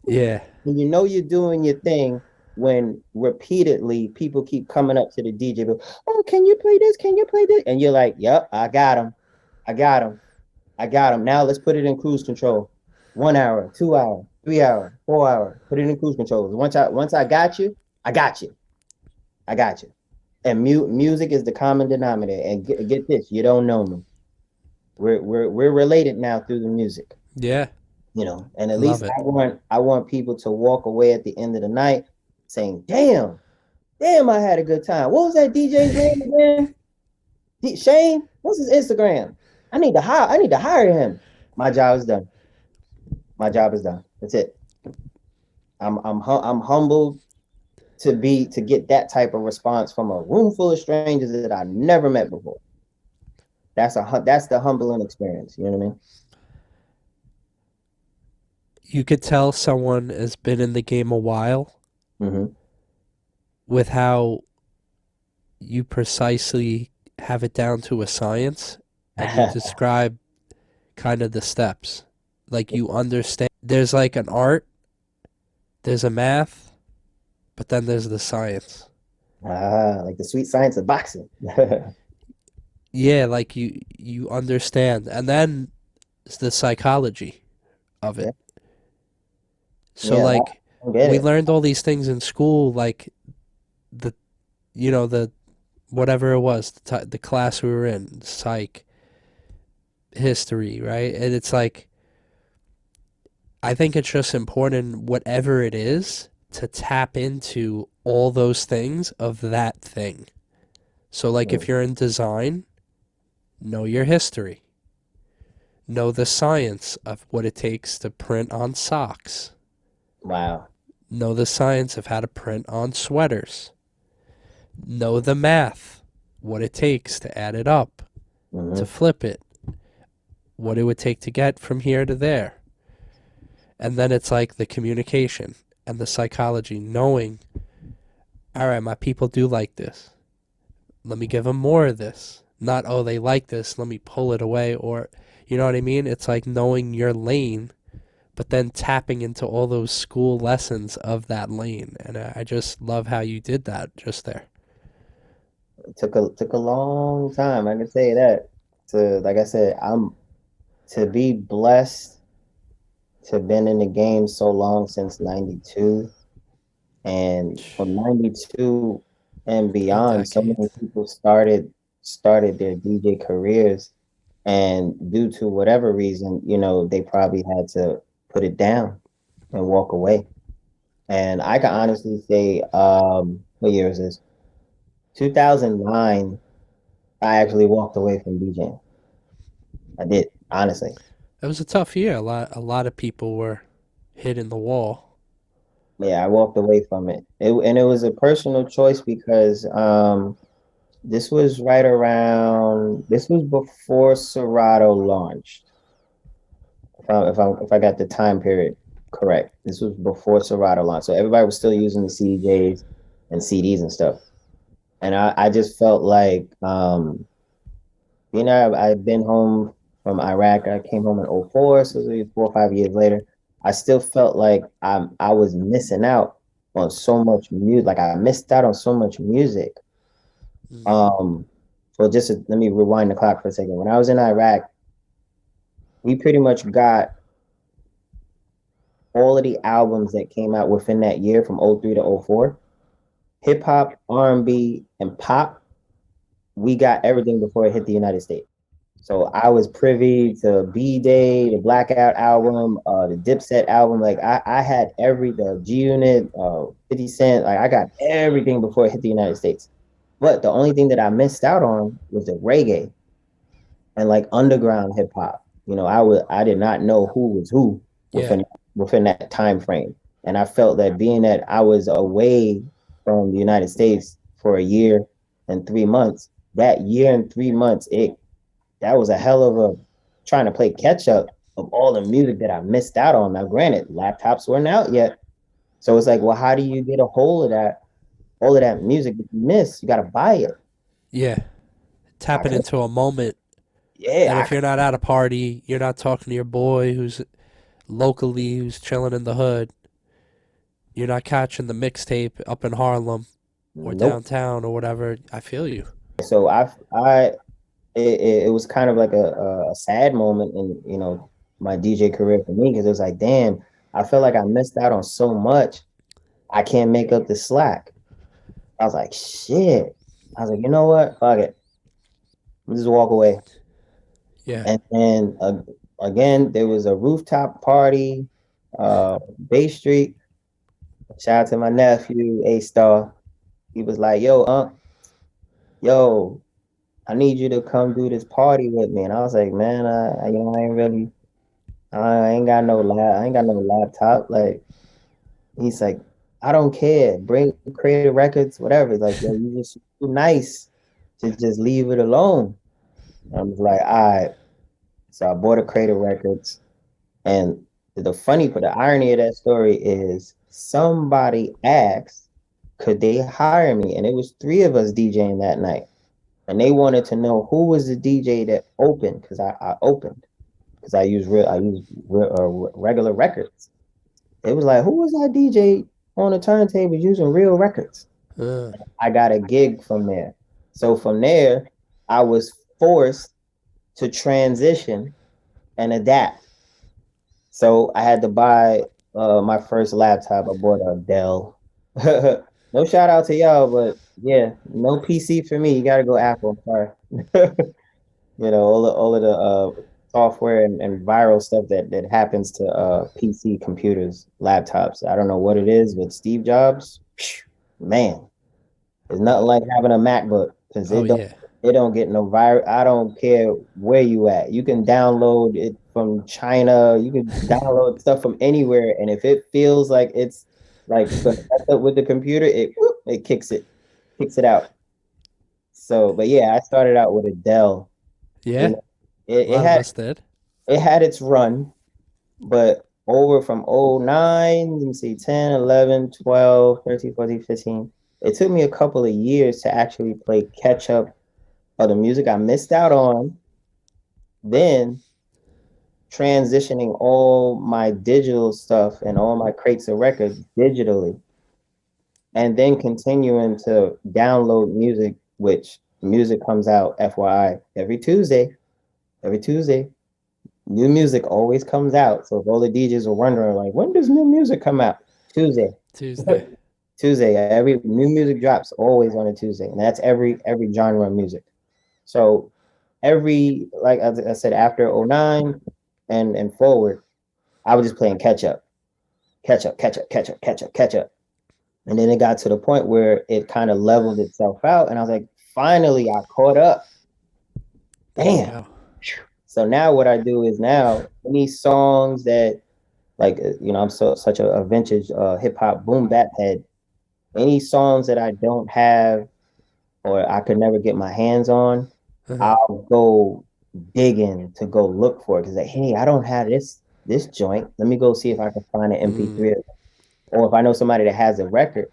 A: Yeah.
B: And you know you're doing your thing when repeatedly people keep coming up to the DJ, oh, can you play this? Can you play this? And you're like, yep, I got him. I got him. I got him. Now let's put it in cruise control. 1 hour, 2 hour, 3 hour, 4 hour. Put it in cruise control. Once I got you, I got you. I got you. And music is the common denominator. And get this, you don't know me. We're related now through the music.
A: Yeah.
B: And at
A: Love
B: least
A: it.
B: I want people to walk away at the end of the night saying, damn, I had a good time. What was that DJ's name again? Shane? What's his Instagram? I need to hire him. My job is done. My job is done. That's it. I'm humbled to get that type of response from a room full of strangers that I never met before. That's the humbling experience. You know what I mean?
A: You could tell someone has been in the game a while
B: Mm-hmm.
A: with how you precisely have it down to a science and you describe kind of the steps. Like you understand there's like an art, there's a math, but then there's the science.
B: Like the sweet science of boxing.
A: Yeah, like you understand. And then it's the psychology of
B: Yeah,
A: it. So
B: yeah,
A: like
B: I get
A: we
B: it.
A: learned all these things in school, like the the whatever it was, the class we were in, psych, history, right? And it's like I think it's just important, whatever it is, to tap into all those things of that thing. So like if
B: Mm,
A: you're in design, know your history. Know the science of what it takes to print on socks.
B: wow.
A: Know the science of how to print on sweaters. Know the math, what it takes to add it up, to
B: Mm-hmm.
A: flip it, what it would take to get from here to there. And then it's like the communication and the psychology, knowing, all right, my people do like this. Let me give them more of this. Not, oh, they like this, let me pull it away. Or, you know what I mean? It's like knowing your lane, but then tapping into all those school lessons of that lane. And I just love how you did that just there.
B: It took a long time. I can say that. To like I said, I'm to be blessed to have been in the game so long since '92, and from '92 and
A: 3
B: beyond, so many
A: decades.
B: people started their DJ careers, and due to whatever reason, they probably had to put it down and walk away. And I can honestly say, what year is this? 2009. I actually walked away from DJing. I did, honestly.
A: It was a tough year. A lot of people were hitting the wall.
B: Yeah, I walked away from it. And it was a personal choice because this was before Serato launched. If I got the time period correct, this was before Serato launched. So everybody was still using the CDJs and CDs and stuff. And I just felt like I've been home from Iraq. I came home in '04, so it was maybe 4 or 5 years later. I still felt like I was missing out on so much music. Like I missed out on so much music.
A: Mm.
B: Um, well, let me rewind the clock for a second. When I was in Iraq, we pretty much got all of the albums that came out within that year from '03 to '04. Hip hop, R&B, and pop. We got everything before it hit the United States. So I was privy to B Day, the Blackout album, the Dipset album. Like I had the G Unit, 50 Cent. Like I got everything before it hit the United States. But the only thing that I missed out on was the reggae and like underground hip hop. I did not know who was who
A: Yeah.
B: within that time frame. And I felt that being that I was away from the United States for a year and 3 months, that year and 3 months, that was a hell of a trying to play catch up of all the music that I missed out on. Now, granted, laptops weren't out yet, so it's like, well, how do you get a hold of that? All of that music that you miss, you got to buy it.
A: Yeah.
B: I
A: Tapping
B: could,
A: into a moment. And
B: yeah,
A: if you're not at a party, you're not talking to your boy who's locally, who's chilling in the hood, you're not catching the mixtape up in Harlem or
B: nope.
A: downtown or whatever. I feel you.
B: So it was kind of like a sad moment in my DJ career for me because it was like, damn, I feel like I missed out on so much. I can't make up the slack. I was like, shit. I was like, you know what? Fuck it. I'll just walk away.
A: Yeah.
B: And then again, there was a rooftop party, Bay Street. Shout out to my nephew, A Star. He was like, yo, I need you to come do this party with me. And I was like, man, I ain't really, I ain't got no I ain't got no laptop. Like, he's like, I don't care. Bring Creative Records, whatever. Like, yo, you just too nice to just leave it alone. I was like, all right. So I bought a Creative Records. And the irony of that story is somebody asked, could they hire me? And it was three of us DJing that night. And they wanted to know who was the DJ that opened, because I opened, because regular records. It was like, who was that DJ on the turntable using real records?
A: Uh,
B: I got a gig from there. So from there, I was forced to transition and adapt. So I had to buy my first laptop. I bought a Dell. No shout out to y'all, but yeah, no PC for me. You gotta go Apple. Sorry. All of the software and viral stuff that happens to PC computers, laptops. I don't know what it is, but Steve Jobs, man, it's nothing like having a MacBook because
A: oh, yeah.
B: it don't get no virus. I don't care where you at. You can download it from China. You can download stuff from anywhere, and if it feels like it's like gonna mess up with the computer, it kicks it out. So, but yeah, I started out with a Dell. You
A: Yeah.
B: know,
A: A
B: it
A: lot of
B: had
A: us did.
B: it had its run, but over from '09, let me see, 10, 11, 12, 13, 14, 15. It took me a couple of years to actually play catch up of the music I missed out on, then transitioning all my digital stuff and all my crates of records digitally, and then continuing to download music, which music comes out, FYI, every Tuesday. Every Tuesday, new music always comes out. So if all the DJs are wondering, like, when does new music come out? Tuesday.
A: Tuesday.
B: Tuesday. Every new music drops always on a Tuesday, and that's every genre of music. So like I said, after '09 and forward, I was just playing catch up, catch up, catch up, catch up, catch up, catch up. And then it got to the point where it kind of leveled itself out. And I was like, finally, I caught up.
A: There you
B: Damn.
A: go.
B: So now what I do is now any songs that like I'm such a vintage hip hop boom bap head. Any songs that I don't have or I could never get my hands on,
A: Uh-huh.
B: I'll go digging to go look for it because like, hey, I don't have this joint. Let me go see if I can find an
A: Mm.
B: MP3, or if I know somebody that has a record,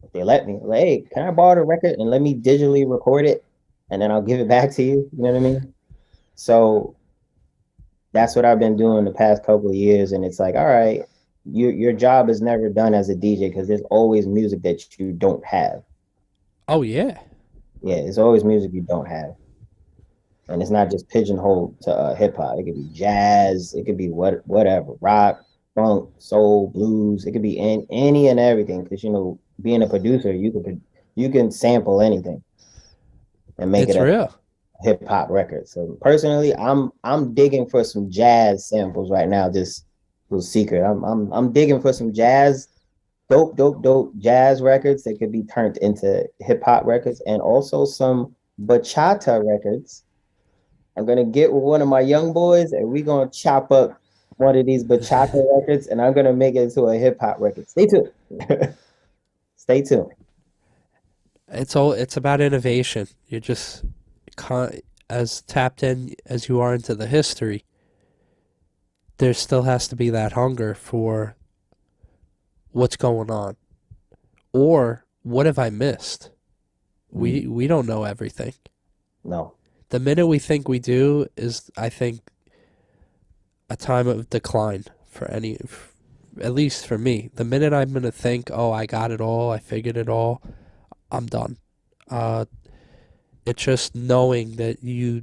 B: if they let me, like, hey, can I borrow the record and let me digitally record it, and then I'll give it back to you. You know what I mean? So that's what I've been doing the past couple of years, and it's like, all right, your job is never done as a DJ because there's always music that you don't have.
A: Oh, yeah.
B: Yeah, it's always music you don't have. And it's not just pigeonholed to hip hop. It could be jazz. It could be whatever, rock, funk, soul, blues. It could be any and everything. Because being a producer, you can sample anything and make it
A: It's
B: a
A: real.
B: hip hop record. So personally, I'm digging for some jazz samples right now. Just a little secret. I'm digging for some jazz, dope jazz records that could be turned into hip hop records, and also some bachata records. I'm gonna get with one of my young boys, and we're gonna chop up one of these bachata records, and I'm gonna make it into a hip hop record. Stay tuned. Stay tuned.
A: It's about innovation. You're just con- as tapped in as you are into the history, there still has to be that hunger for what's going on, or what have I missed. We don't know everything.
B: No.
A: The minute we think we do is, I think, a time of decline for any, at least for me. The minute I'm gonna think, oh, I got it all, I figured it all, I'm done. Uh, it's just knowing that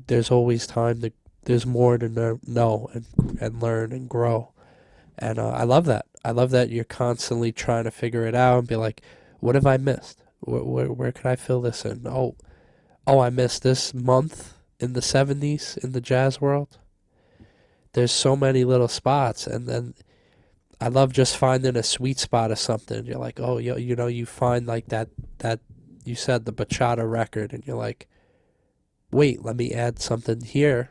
A: there's always time to, there's more to know and learn and grow. And I love that. I love that you're constantly trying to figure it out and be like, what have I missed? Where can I fill this in? Oh, I missed this month in the 70s in the jazz world. There's so many little spots, and then I love just finding a sweet spot of something. You're like, oh, you find like that you said the bachata record, and you're like, wait, let me add something here,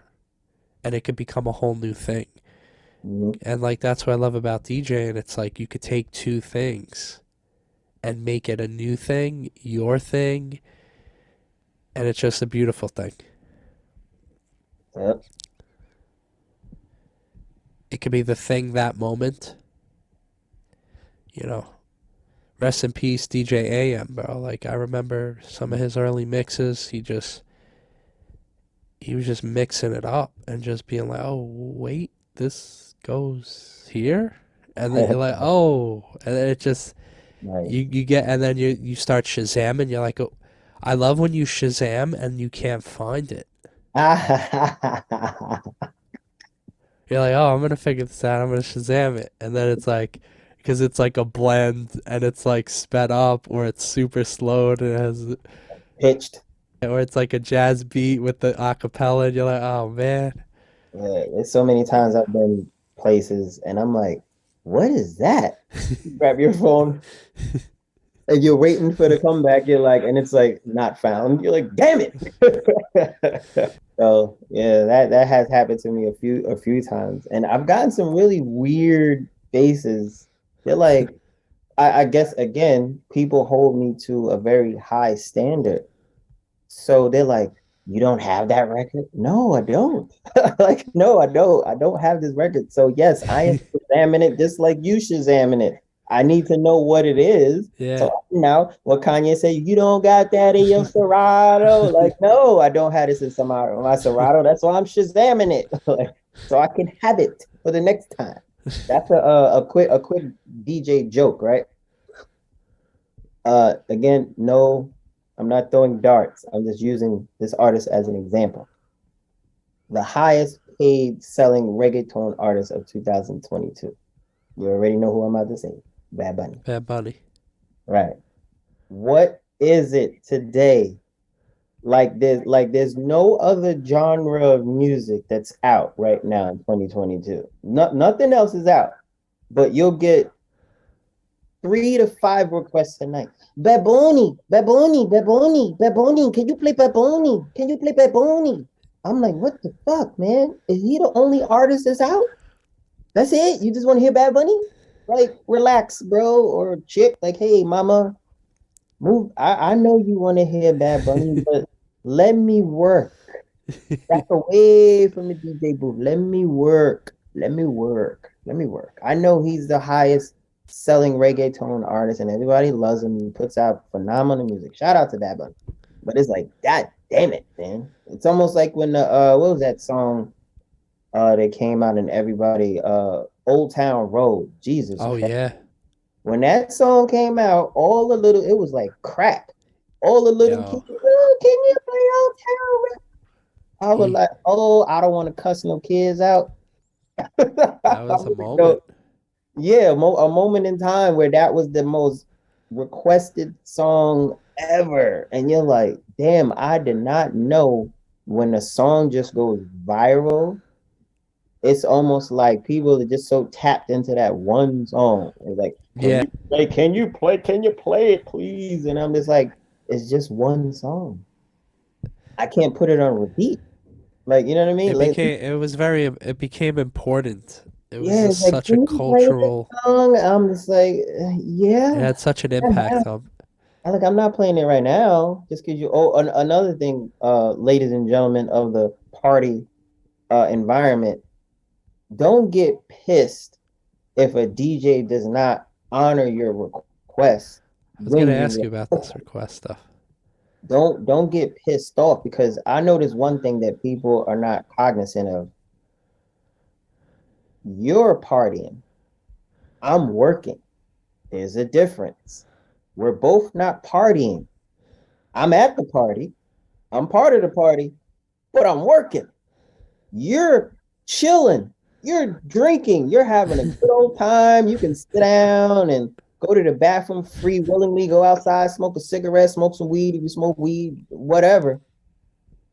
A: and it could become a whole new thing.
B: Mhm.
A: And like that's what I love about DJing. It's like you could take two things and make it a new thing, your thing, and it's just a beautiful thing.
B: Yep.
A: It could be the thing that moment, you know. Rest in peace, DJ AM, bro. Like I remember some of his early mixes. He was just mixing it up and just being like, "Oh, wait, this goes here," and then you're like, "Oh," and then it just
B: Right.
A: you get, and then you start Shazamming. You're like, oh, I love when you Shazam and you can't find it. You're like, oh, I'm gonna figure this out. I'm gonna Shazam it, and then it's like, because it's like a blend and it's like sped up or it's super slowed and it has,
B: Pitched.
A: or it's like a jazz beat with the acapella, and you're like, oh man.
B: Yeah, there's so many times I've been places and I'm like, what is that? You grab your phone and you're waiting for the comeback. You're like, and it's like not found. You're like, damn it. So yeah, that has happened to me a few times. And I've gotten some really weird faces. They're like, I guess again, people hold me to a very high standard. So they're like, you don't have that record? No, I don't. Like, no, I don't. I don't have this record. So yes, I am Shazamming it just like you Shazamming it. I need to know what it is.
A: Yeah.
B: So now what Kanye say, you don't got that in your Serato. Like, no, I don't have this in my Serato. That's why I'm Shazamming it. Like, so I can have it for the next time. That's a quick DJ joke, right? Again, no, I'm not throwing darts. I'm just using this artist as an example. The highest paid selling reggaeton artist of 2022. You already know who I'm about to say. Bad Bunny.
A: Bad Bunny.
B: Right. What is it today? There's no other genre of music that's out right now in 2022. Nothing else is out. But you'll get 3 to 5 requests a night. Baboni, Baboni, Baboni, Baboni. Can you play Baboni? Can you play Baboni? I'm like, what the fuck, man? Is he the only artist that's out? That's it? You just want to hear Bad Bunny? Like, relax, bro, or chick. Like, hey, mama, move. I know you want to hear Bad Bunny, but let me work. Back away from the DJ booth. Let me work. Let me work. Let me work. I know he's the highest selling reggaeton artist and everybody loves him. He puts out phenomenal music. Shout out to Bad Bunny. But it's like, God damn it, man. It's almost like when the what was that song that came out and everybody Old Town Road. Jesus
A: Oh
B: Christ.
A: yeah.
B: When that song came out, all the little it was like crack. All the little
A: Yo.
B: kids, oh, can you play Old Town Road? I was
A: Mm,
B: like, oh, I don't want to cuss no kids out.
A: that was a moment.
B: Yeah, a moment in time where that was the most requested song ever. And you're like, damn, I did not know when a song just goes viral. It's almost like people are just so tapped into that one song. It's like, can
A: Yeah.
B: you play? Can you play? Can you play it, please? And I'm just like, it's just one song. I can't put it on repeat. Like, you know what I mean? Like,
A: It became important. It was
B: yeah,
A: just
B: it's like,
A: such a
B: can you play this
A: cultural,
B: song? I'm just like,
A: it
B: yeah,
A: had such an
B: I
A: impact
B: have,
A: on.
B: I'm not playing it right now just because you. Oh, another thing, ladies and gentlemen of the party environment, don't get pissed if a DJ does not honor your request
A: I was gonna
B: when
A: ask
B: you
A: you about this request stuff.
B: don't get pissed off because I notice one thing that people are not cognizant of. You're partying. I'm working. There's a difference. We're both not partying. I'm at the party. I'm part of the party, but I'm working. You're chilling. You're drinking. You're having a good old time. You can sit down and go to the bathroom free willingly, go outside, smoke a cigarette, smoke some weed if you smoke weed, whatever.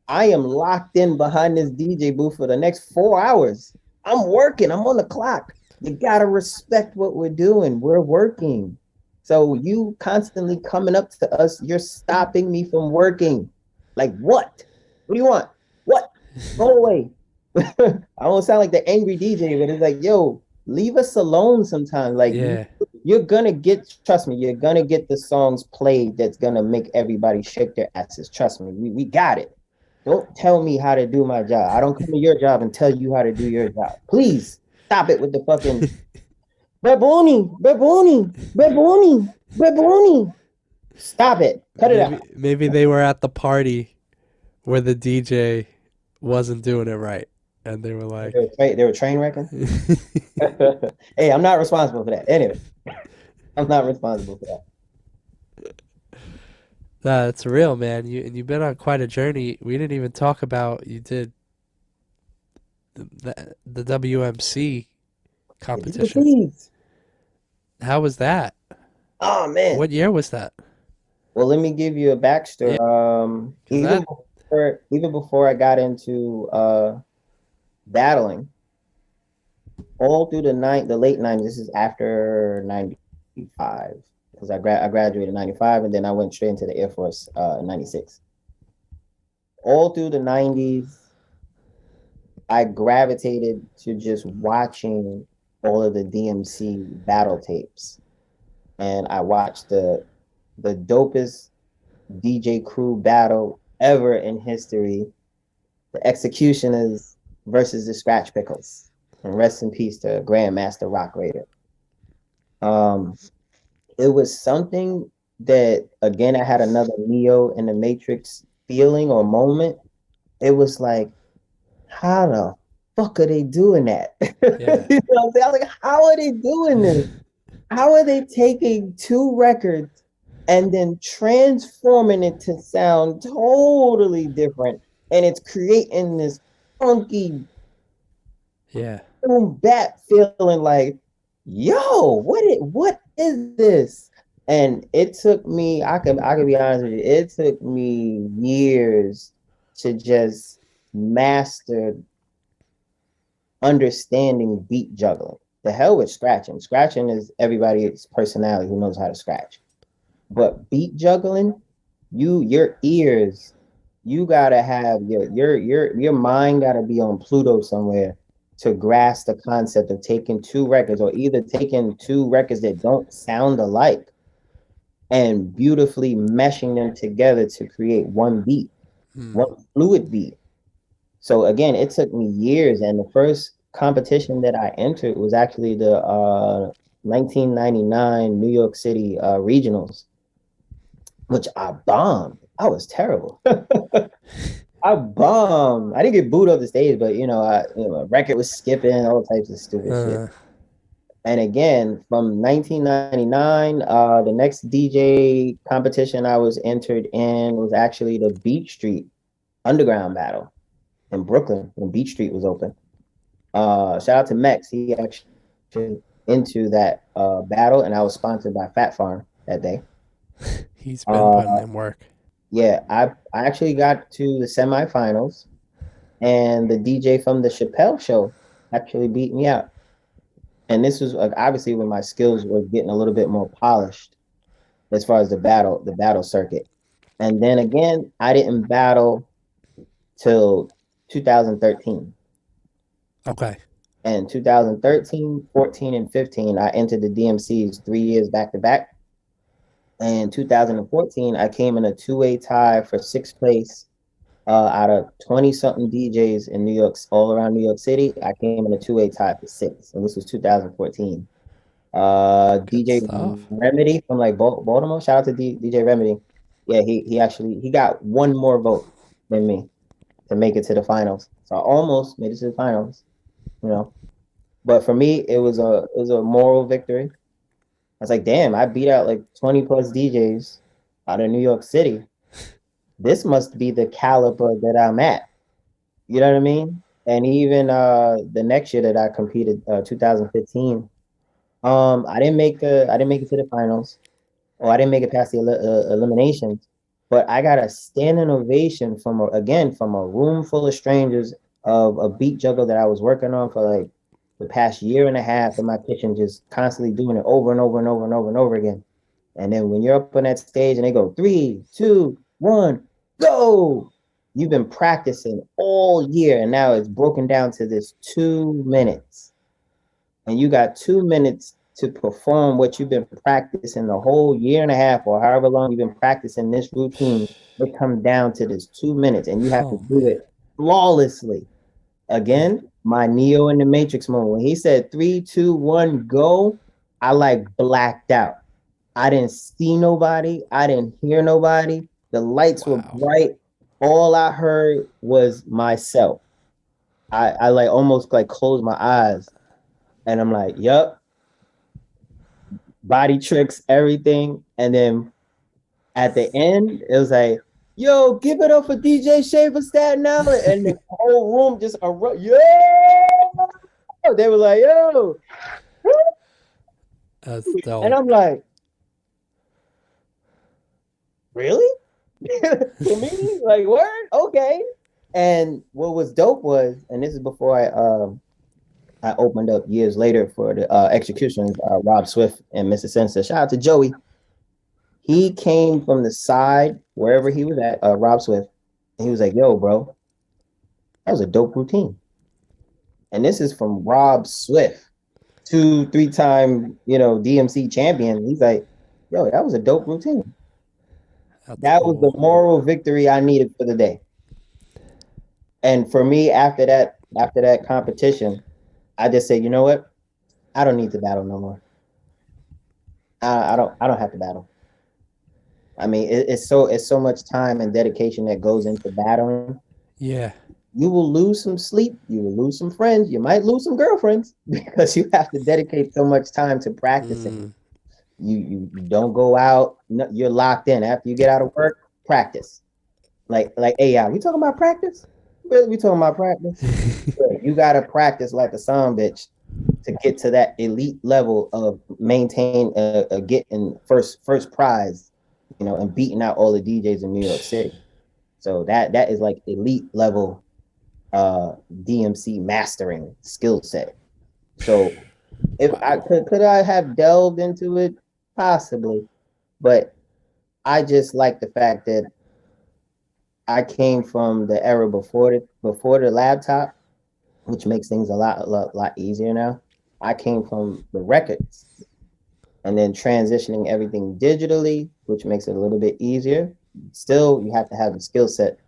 B: I am locked in behind this DJ booth for the next 4 hours. I'm working. I'm on the clock. You gotta respect what we're doing. We're working. So you constantly coming up to us, you're stopping me from working. Like what? What do you want? What? Go away. I won't sound like the angry DJ, but it's like, yo, leave us alone sometimes. Like
A: Yeah,
B: you're gonna get, trust me, you're gonna get the songs played that's gonna make everybody shake their asses. Trust me, we got it. Don't tell me how to do my job. I don't come to your job and tell you how to do your job. Please stop it with the fucking Beboni, Beboni, Beboni, Beboni. Stop it. Cut it out.
A: maybe they were at the party where the DJ wasn't doing it right, and they were like,
B: They were train wrecking. Hey, I'm not responsible for that. Anyway, I'm not responsible for that.
A: "Nah, it's real, man. You've been on quite a journey. We didn't even talk about you did the WMC competition.
B: Please.
A: How was that?
B: Oh man.
A: What year was that?
B: Well, let me give you a backstory.
A: Yeah, because that
B: Even before I got into battling, all through the late 90s, this is after 95, because I graduated in 95 and then I went straight into the Air Force in 96. All through the 90s, I gravitated to just watching all of the DMC battle tapes. And I watched the dopest DJ crew battle ever in history, the Executioners versus the Scratch Pickles. And rest in peace to Grandmaster Rock Raider. Um, it was something that again I had another Neo in the Matrix feeling or moment. It was like, how the fuck are they doing that? You
A: yeah,
B: know what I'm saying? I was like, how are they doing this? How are they taking two records and then transforming it to sound totally different? And it's creating this funky
A: yeah,
B: boom bap feeling like, yo, what is this? And it took me, I can be honest with you, it took me years to just master understanding beat juggling. The hell with scratching. Scratching is everybody's personality who knows how to scratch. But beat juggling, your ears, you gotta have your mind gotta be on Pluto somewhere to grasp the concept of taking two records or either taking two records that don't sound alike and beautifully meshing them together to create one beat,
A: hmm,
B: one fluid beat. So again, it took me years, and the first competition that I entered was actually the 1999 New York City regionals, which I bombed. I was terrible. I bombed. I didn't get booed off the stage, but a record was skipping, all types of stupid shit.
A: uh,
B: And again, from 1999, the next DJ competition I was entered in was actually the Beat Street Underground Battle in Brooklyn when Beat Street was open. Shout out to Mex. He actually into that battle, and I was sponsored by Fat Farm that day.
A: he's been putting
B: Uh,
A: in work.
B: yeah, I actually got to the semifinals, and the DJ from the Chappelle Show actually beat me out. And this was obviously when my skills were getting a little bit more polished as far as the battle circuit. And then again, I didn't battle till 2013.
A: Okay,
B: And 2013, 14, and 15, I entered the DMCs 3 years back to back. In 2014, I came in a two-way tie for sixth place out of 20 something DJs in New York, all around New York City. I came in a two-way tie for six, and this was 2014.
A: Good
B: DJ
A: stuff.
B: Remedy from like Baltimore. Shout out to DJ Remedy. Yeah, he actually he got one more vote than me to make it to the finals. So I almost made it to the finals, you know. But for me, it was a moral victory. I was like, damn, I beat out like 20 plus DJs out of New York City. This must be the caliber that I'm at. You know what I mean? And even the next year that I competed, 2015, I didn't make it to the finals. Oh, I didn't make it past the eliminations, but I got a standing ovation from again from a room full of strangers of a beat juggle that I was working on for like the past year and a half in my kitchen, just constantly doing it over and over and over and over and over again. And then when you're up on that stage and they go 3, 2, 1, go, you've been practicing all year, and now it's broken down to this 2 minutes, and you got 2 minutes to perform what you've been practicing the whole year and a half or however long you've been practicing this routine. It comes down to this 2 minutes, and you have to
A: Oh
B: do
A: man.
B: it flawlessly.
A: Yeah.
B: Again, my Neo in the Matrix moment. When he said 3, 2, 1, go, I like blacked out. I didn't see nobody. I didn't hear nobody. The lights were
A: Wow.
B: bright. All I heard was myself. I like almost like closed my eyes, and I'm like, yup, body tricks, everything. And then at the end, it was like, yo, give it up for DJ Shay for Staten Island. And the whole room just erupted. Yeah. They were like, yo.
A: That's
B: And
A: dope.
B: I'm like, really? For me? Like, word? Okay. And what was dope was, and this is before I opened up years later for the executions, Rob Swift and Mr. Sensor. Shout out to Joey. He came from the side wherever he was at, Rob Swift. And he was like, yo, bro, that was a dope routine. And this is from Rob Swift, 2, 3 time, DMC champion. He's like, yo, that was a dope routine.
A: That's
B: That was the
A: cool.
B: moral victory I needed for the day. And for me, after that competition, I just said, you know what? I don't need to battle no more. I don't have to battle. I mean, it's so much time and dedication that goes into battling.
A: Yeah.
B: You will lose some sleep, you will lose some friends, you might lose some girlfriends because you have to dedicate so much time to practicing.
A: Mm.
B: You don't go out, no, you're locked in. After you get out of work, practice. Like AI, we talking about practice? We talking about practice? You gotta practice like a son bitch to get to that elite level of maintain getting first prize, and beating out all the DJs in New York City. So that is like elite level DMC mastering skill set. So if I
A: Wow.
B: could I have delved into it? Possibly. But I just like the fact that I came from the era before the laptop, which makes things a lot easier now. I came from the records and then transitioning everything digitally, which makes it a little bit easier. Still, you have to have the skill set,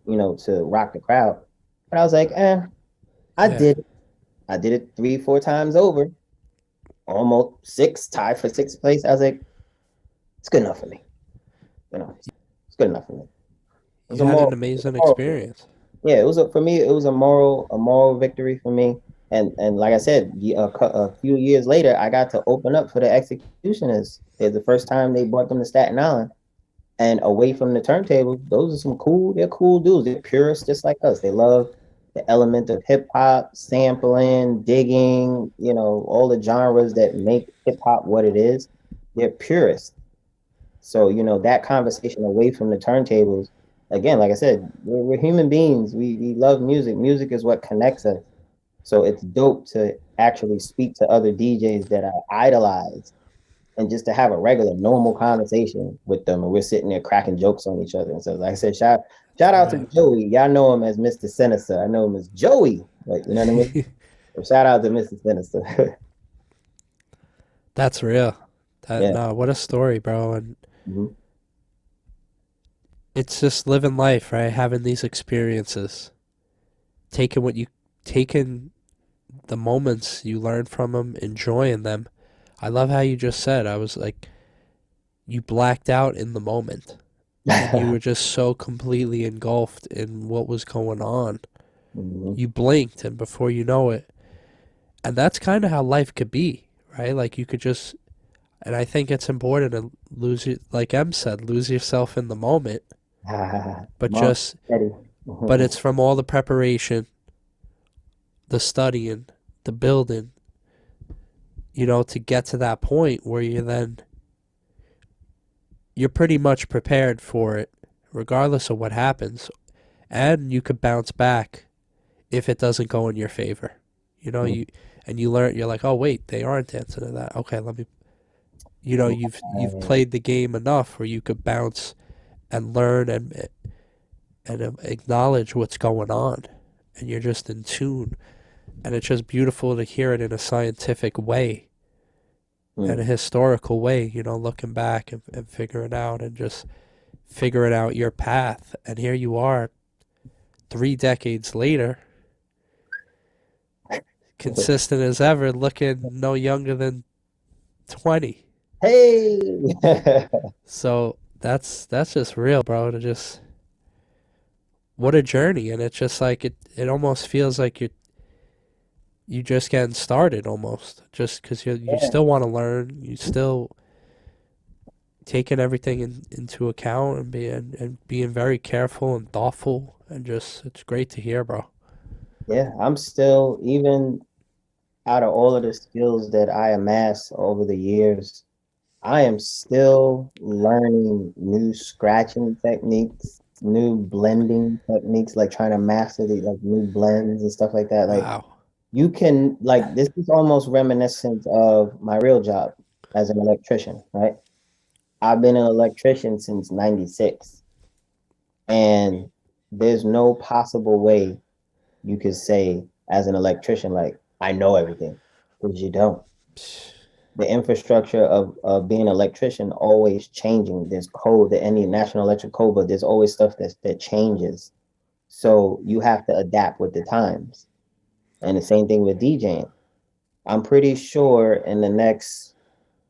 B: to rock the crowd. But I was like, I
A: Yeah.
B: did it. I did it 3, 4 times over, almost six, tied for sixth place. I was like, it's good enough for me. It's good enough for me. It was
A: You
B: a
A: had an
B: moral,
A: amazing
B: moral
A: experience.
B: yeah, for me, it was a moral victory for me. And like I said, a few years later, I got to open up for the executioners. It's the first time they brought them to Staten Island and away from the turntables. Those are they're cool dudes. They're purists just like us. They love the element of hip hop, sampling, digging, all the genres that make hip hop what it is. They're purists. So, that conversation away from the turntables, again, like I said, we're human beings. We love music. Music is what connects us. So it's dope to actually speak to other DJs that I idolize and just to have a regular, normal conversation with them. And we're sitting there cracking jokes on each other. And so, like I said, shout out to
A: Right.
B: Joey. Y'all know him as Mr. Sinister. I know him as Joey. Like, you know what I mean? So shout out to Mr. Sinister.
A: That's real. That
B: Yeah.
A: nah, what a story, bro. And
B: Hmm.
A: it's just living life, right? Having these experiences, taking what you, taking the moments you learn from them, enjoying them. I love how you just said, I was like, you blacked out in the moment and you were just so completely engulfed in what was going on.
B: Hmm.
A: You blinked, and before you know it, and that's kind of how life could be, right? Like you could just, and I think it's important to lose it, like Em said, lose yourself in the moment, but
B: Mom,
A: just,
B: Eddie.
A: but it's from all the preparation, the studying, the building, to get to that point where you're pretty much prepared for it, regardless of what happens, and you could bounce back if it doesn't go in your favor. You and you learn. You're like, oh wait, they aren't dancing to that. Okay, let me. You've played the game enough where you could bounce and learn and acknowledge what's going on, and you're just in tune. And it's just beautiful to hear it in a scientific way and a historical way. Looking back and figuring out and just figuring out your path. And here you are, 3 decades later, consistent as ever, looking no younger than 20.
B: Hey.
A: So that's just real, bro. To just what a journey, and it's just like it almost feels like you just getting started almost, just because you
B: Yeah,
A: still want to learn, you still taking everything into account and being very careful and thoughtful, and just it's great to hear, bro.
B: yeah. I'm still, even out of all of the skills that I amassed over the years, I am still learning new scratching techniques, new blending techniques, like trying to master the like new blends and stuff like that. Like
A: Wow.
B: you can like this is almost reminiscent of my real job as an electrician, right? I've been an electrician since 96, and there's no possible way you could say as an electrician, like, I know everything, because you don't. The infrastructure of being an electrician always changing. There's code, that any national electric code, but there's always stuff that changes. So you have to adapt with the times. And the same thing with DJing. I'm pretty sure in the next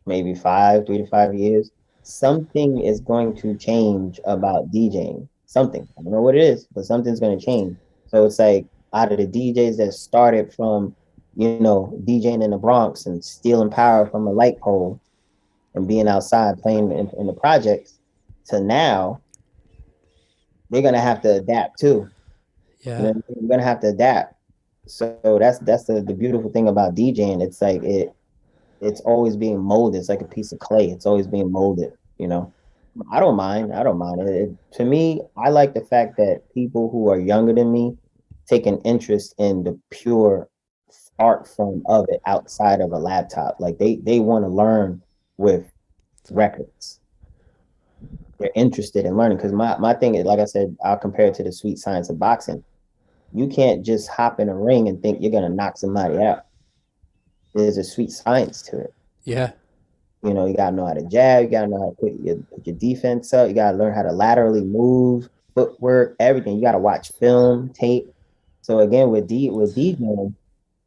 B: maybe 3 to 5 years, something is going to change about DJing. Something. I don't know what it is, but something's going to change. So it's like out of the DJs that started from, DJing in the Bronx and stealing power from a light pole and being outside playing in the projects to now, they're going to have to adapt too.
A: Yeah.
B: You're going to have to adapt. So that's the beautiful thing about DJing. It's like it's always being molded. It's like a piece of clay. It's always being molded. I don't mind. I don't mind to me, I like the fact that people who are younger than me take an interest in the pure art form of it outside of a laptop. Like they want to learn with records. They're interested in learning because my thing is, like I said, I'll compare it to the sweet science of boxing. You can't just hop in a ring and think you're gonna knock somebody out. There's a sweet science to it.
A: Yeah.
B: You gotta know how to jab. You gotta know how to put your defense up. You gotta learn how to laterally move, footwork, everything. You gotta watch film, tape. So again, with DJing,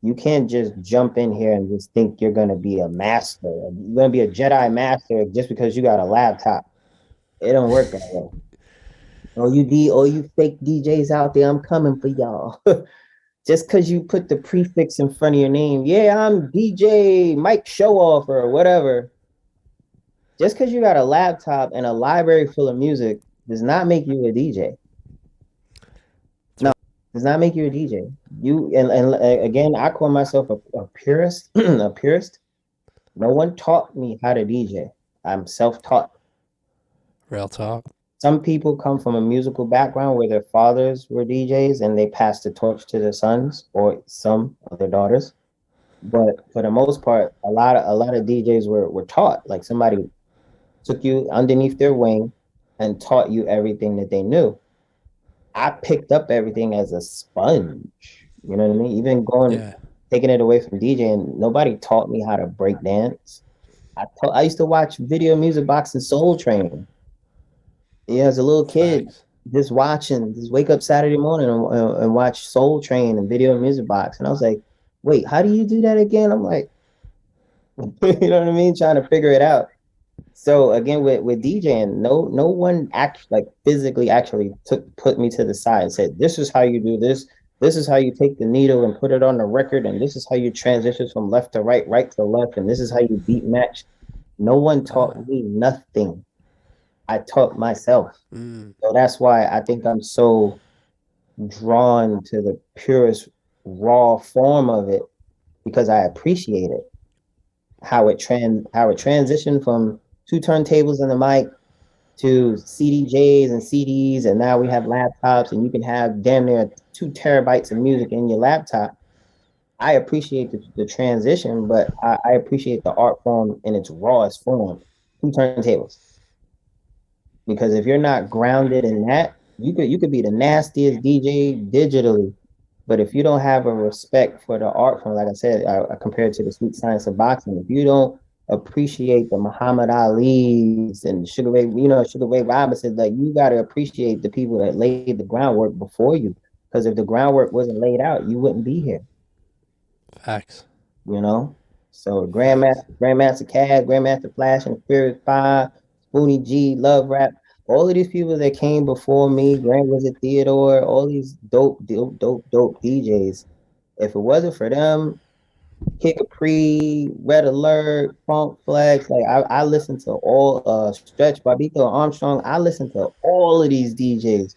B: you can't just jump in here and just think you're gonna be a master. You're gonna be a Jedi master just because you got a laptop. It don't work that way. All you fake DJs out there, I'm coming for y'all. Just because you put the prefix in front of your name, yeah, I'm DJ Mike Showoff or whatever. Just because you got a laptop and a library full of music does not make you a DJ. No, does not make you a DJ. Again, I call myself a purist, a purist. No one taught me how to DJ. I'm self-taught.
A: Real talk.
B: Some people come from a musical background where their fathers were DJs and they passed the torch to their sons or some of their daughters. But for the most part, a lot of DJs were taught. Like somebody took you underneath their wing and taught you everything that they knew. I picked up everything as a sponge. You know what I mean? Even
A: Yeah.
B: taking it away from DJing, nobody taught me how to break dance. I used to watch Video Music Box and Soul Train. Yeah, as a little kid,
A: Facts.
B: just wake up Saturday morning and watch Soul Train and Video Music Box. And I was like, wait, how do you do that again? I'm like, you know what I mean? Trying to figure it out. So again, with DJing, no one like physically actually put me to the side and said, this is how you do this. This is how you take the needle and put it on the record, and this is how you transition from left to right, right to left, and this is how you beat match. No one taught me nothing. I taught myself.
A: Mm,
B: So that's why I think I'm so drawn to the purest raw form of it because I appreciate it. How it transitioned from two turntables and the mic to CDJs and CDs, and now we have laptops, and you can have damn near 2 terabytes of music in your laptop. I appreciate the transition, but I appreciate the art form in its rawest form. Two turntables, because if you're not grounded in that, you could be the nastiest DJ digitally, but if you don't have a respect for the art form, like I said, I compare it to the sweet science of boxing. If you don't appreciate the Muhammad Ali's and Sugar Ray Robinson, like you got to appreciate the people that laid the groundwork before you. Because if the groundwork wasn't laid out, you wouldn't be here.
A: facts.
B: You know. So
A: Facts.
B: Grandmaster Caz, Grandmaster Flash, and Furious Five, Spoonie G, Love Rap, all of these people that came before me, Grand Wizard Theodore, all these dope DJs. If it wasn't for them, Kid Capri, Red Alert, Funk Flex, like I listened to all Stretch Barbito Armstrong. I listened to all of these DJs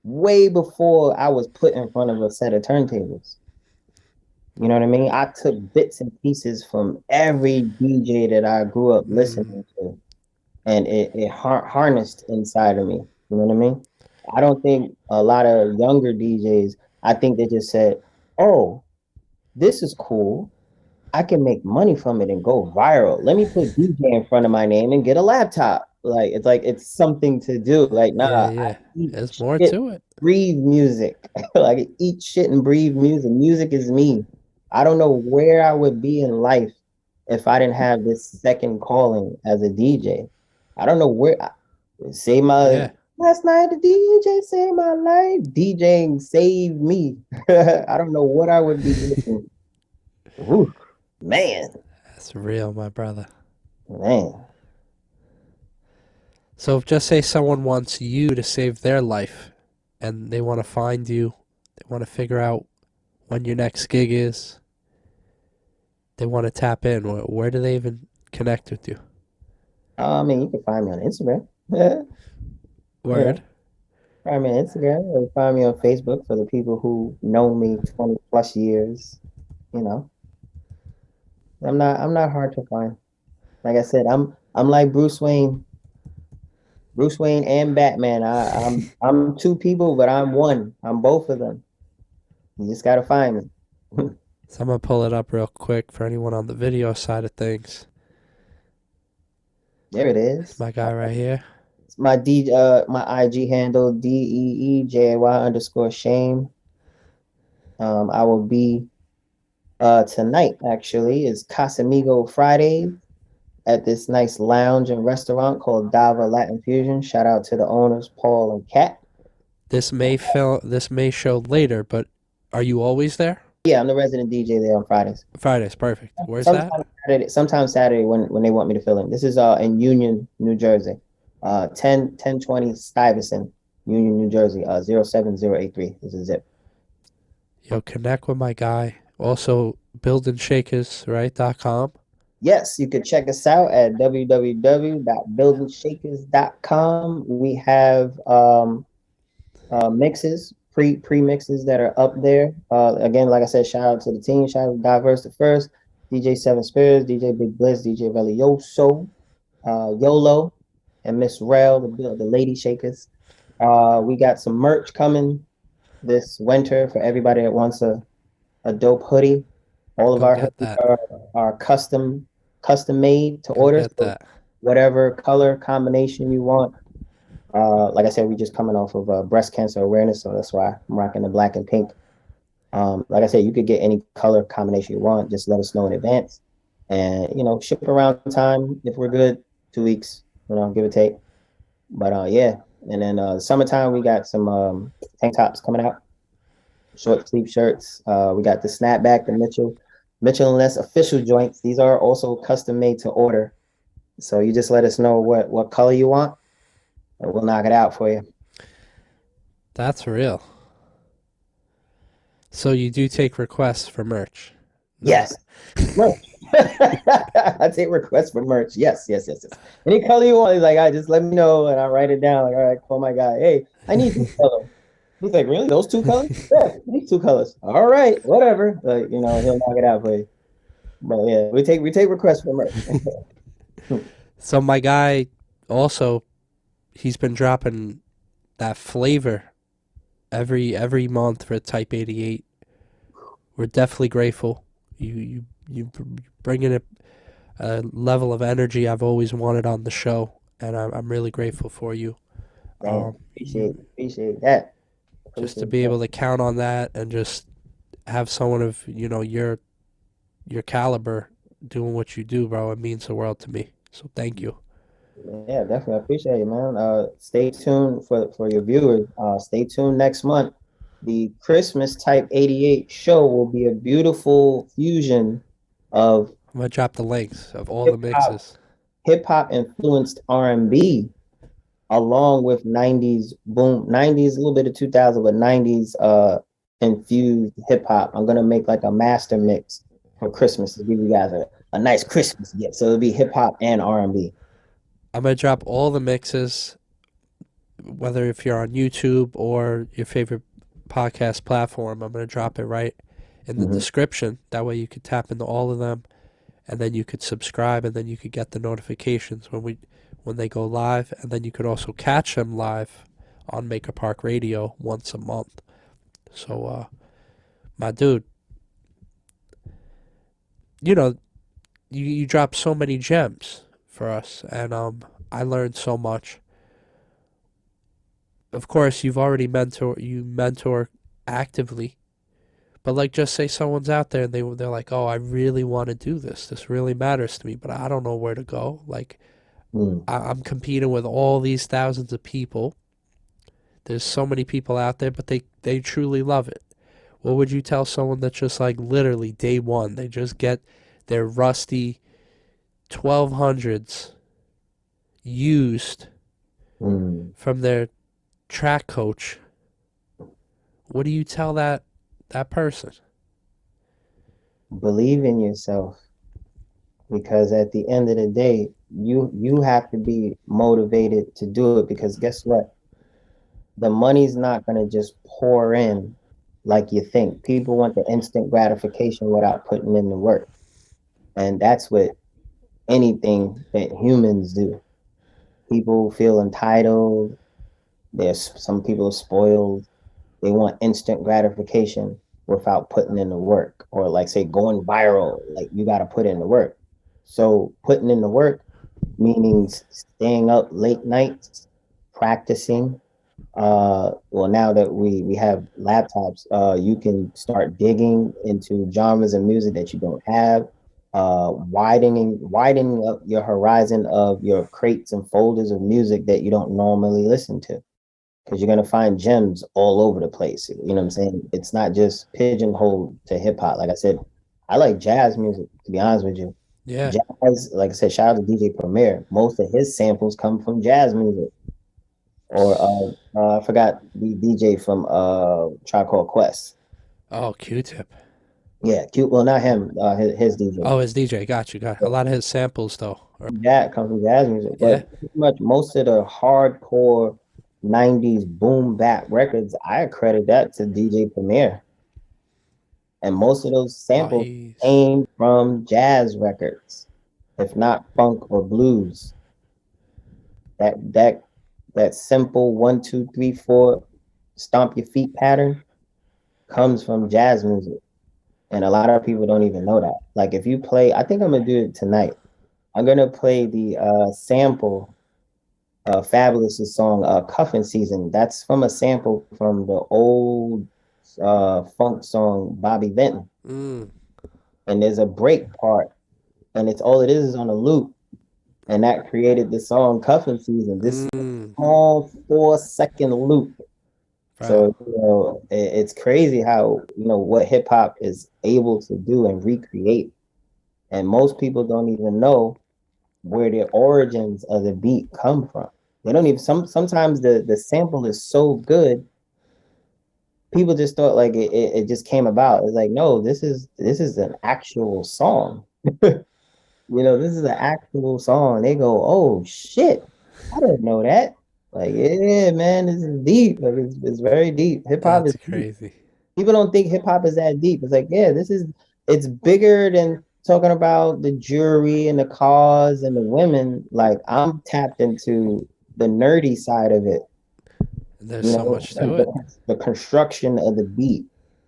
B: way before I was put in front of a set of turntables. You know what I mean? I took bits and pieces from every DJ that I grew up
A: Mm,
B: listening to, and it harnessed inside of me. You know what I mean? I don't think a lot of younger DJs, I think they just said, oh, this is cool. I can make money from it and go viral. Let me put DJ in front of my name and get a laptop. Like it's something to do. Like, nah,
A: yeah,
B: I
A: yeah.
B: eat
A: There's more
B: shit,
A: to it.
B: breathe music. Like I eat shit and breathe music. Music is me. I don't know where I would be in life if I didn't have this second calling as a DJ. I don't know where say my
A: Yeah.
B: last night the DJ saved my life. DJing saved me. I don't know what I would be doing. Ooh, man.
A: That's real, my brother.
B: Man,
A: So if just say someone wants you to save their life and they want to find you, they want to figure out when your next gig is, they want to tap in, where do they even connect with you?
B: I mean, you can find me on Instagram. Yeah, you
A: Word?
B: know, find me on Instagram or find me on Facebook for the people who know me 20 plus years. You know, I'm not hard to find. Like I said, I'm like Bruce Wayne and Batman. I'm two people, but I'm one. I'm both of them. You just gotta find me.
A: So I'm going to pull it up real quick for anyone on the video side of things.
B: There it
A: It's
B: is.
A: my guy right here.
B: It's my IG handle DEEJY_shame. I will be tonight actually is Casamigo Fridays at this nice lounge and restaurant called Dava Latin Fusion. Shout out to the owners, Paul and Kat.
A: This may show later, but are you always there?
B: Yeah, I'm the resident DJ there on Fridays.
A: Fridays, perfect. Where's that?
B: Sometimes Saturday when they want me to fill in. This is in Union, New Jersey. 1020 Stuyvesant, Union, New Jersey. 07083 is a zip.
A: Yo, connect with my guy. Also, BldgShakaz, right? .com.
B: Yes, you could check us out at www.buildingshakers.com. We have mixes, pre-mixes that are up there. Again, like I said, shout out to the team, shout out to Diverse the First, DJ Seven Spirits, DJ Big Bliss, DJ Velioso, YOLO, and Miss Rel, the Lady Shakers. We got some merch coming this winter for everybody that wants a dope hoodie. All of
A: Go
B: our
A: get
B: hoodies
A: that.
B: are custom made to
A: Go
B: order.
A: get
B: So
A: that.
B: whatever color combination you want. Like I said, we just coming off of breast cancer awareness, so that's why I'm rocking the black and pink. Like I said, you could get any color combination you want. Just let us know in advance, and ship around time if we're good, 2 weeks, give or take. But yeah, and then summertime we got some tank tops coming out, short sleeve shirts. We got the snapback, the Mitchell and Ness official joints. These are also custom made to order. So you just let us know what color you want, and we'll knock it out for you.
A: That's real. So you do take requests for merch? No.
B: Yes, merch. I take requests for merch. Yes, yes, yes, yes. Any color you want, he's like, I just let me know and I write it down. Like, all right, call my guy. Hey, I need this color. He's like, really? Those two colors? Yeah, these two colors. All right, whatever. Like, he'll knock it out for you. But yeah, we take requests for merch.
A: So my guy also, he's been dropping that flavor every month for Type 88. We're definitely grateful. You bring in a level of energy I've always wanted on the show, and I'm really grateful for you.
B: Damn, appreciate that.
A: Just to
B: Appreciate
A: be
B: that.
A: able to count on that and just have someone of your caliber doing what you do, bro. It means the world to me. So thank you.
B: Yeah, definitely. I appreciate it, man. Stay tuned for your viewers. Stay tuned next month. The Christmas Type 88 show will be a beautiful fusion of
A: I'm gonna drop the links of all the
B: hip hop,
A: mixes.
B: hip hop influenced R&B, along with 90s boom, 90s, a little bit of 2000, but 90s infused hip hop. I'm gonna make like a master mix for Christmas to give you guys a nice Christmas gift. So it'll be hip hop and R&B.
A: I'm gonna drop all the mixes, whether if you're on YouTube or your favorite podcast platform. I'm gonna drop it right in the
B: Mm-hmm.
A: description. That way you could tap into all of them, and then you could subscribe, and then you could get the notifications when they go live, and then you could also catch them live on Maker Park Radio once a month. So, my dude, you know, you drop so many gems for us, and I learned so much. Of course, you mentor actively, but like just say someone's out there and they're like, oh, I really want to do this. This really matters to me, but I don't know where to go. Like
B: Mm.
A: I'm competing with all these thousands of people. There's so many people out there, but they truly love it. What would you tell someone that's just like literally day one? They just get their rusty 1200s used
B: Mm.
A: from their track coach. What do you tell that person?
B: Believe in yourself, because at the end of the day, you have to be motivated to do it, because guess what? The money's not going to just pour in like you think. People want the instant gratification without putting in the work. And that's what anything that humans do. People feel entitled. There's some people are spoiled. They want instant gratification without putting in the work, or like say going viral. Like you got to put in the work. So putting in the work meaning staying up late nights, practicing. Well, now that we have laptops, you can start digging into genres of music that you don't have. Widening up your horizon of your crates and folders of music that you don't normally listen to, because you're gonna find gems all over the place. You know what I'm saying? It's not just pigeonholed to hip hop. Like I said, I like jazz music, to be honest with you.
A: Yeah.
B: Jazz, like I said, shout out to DJ Premier. Most of his samples come from jazz music. Or I forgot the DJ from Tribe Called Quest.
A: Oh, Q-Tip.
B: Yeah, cute. Well, not him. His DJ.
A: Oh, his DJ. Got you. Got a lot of his samples though.
B: That comes from jazz music,
A: Yeah.
B: but pretty much most of the hardcore '90s boom bap records, I credit that to DJ Premier, and most of those
A: Oh,
B: samples
A: he's.
B: came from jazz records, if not funk or blues. That simple 1 2 3 4 stomp your feet pattern comes from jazz music, and a lot of people don't even know that. Like if you play, I think I'm gonna do it tonight. I'm gonna play the sample Fabulous' song Cuffin' Season. That's from a sample from the old funk song Bobby Vinton.
A: Mm.
B: And there's a break part and it's all it is on a loop, and that created the song "Cuffing Season." This
A: Mm,
B: small 4 second loop.
A: bro,
B: So it's crazy how what hip hop is able to do and recreate, and most people don't even know where the origins of the beat come from. They don't even sometimes the sample is so good, people just thought like it just came about. It's like, no, this is an actual song. This is an actual song. They go, oh shit, I didn't know that. Like, yeah, man, this is deep. Like, it's very deep. Hip hop is
A: that's
B: deep.
A: crazy.
B: People don't think hip hop is that deep. It's like, yeah, it's bigger than talking about the jury and the cause and the women. Like, I'm tapped into the nerdy side of it.
A: There's so much to it.
B: The construction of the beat,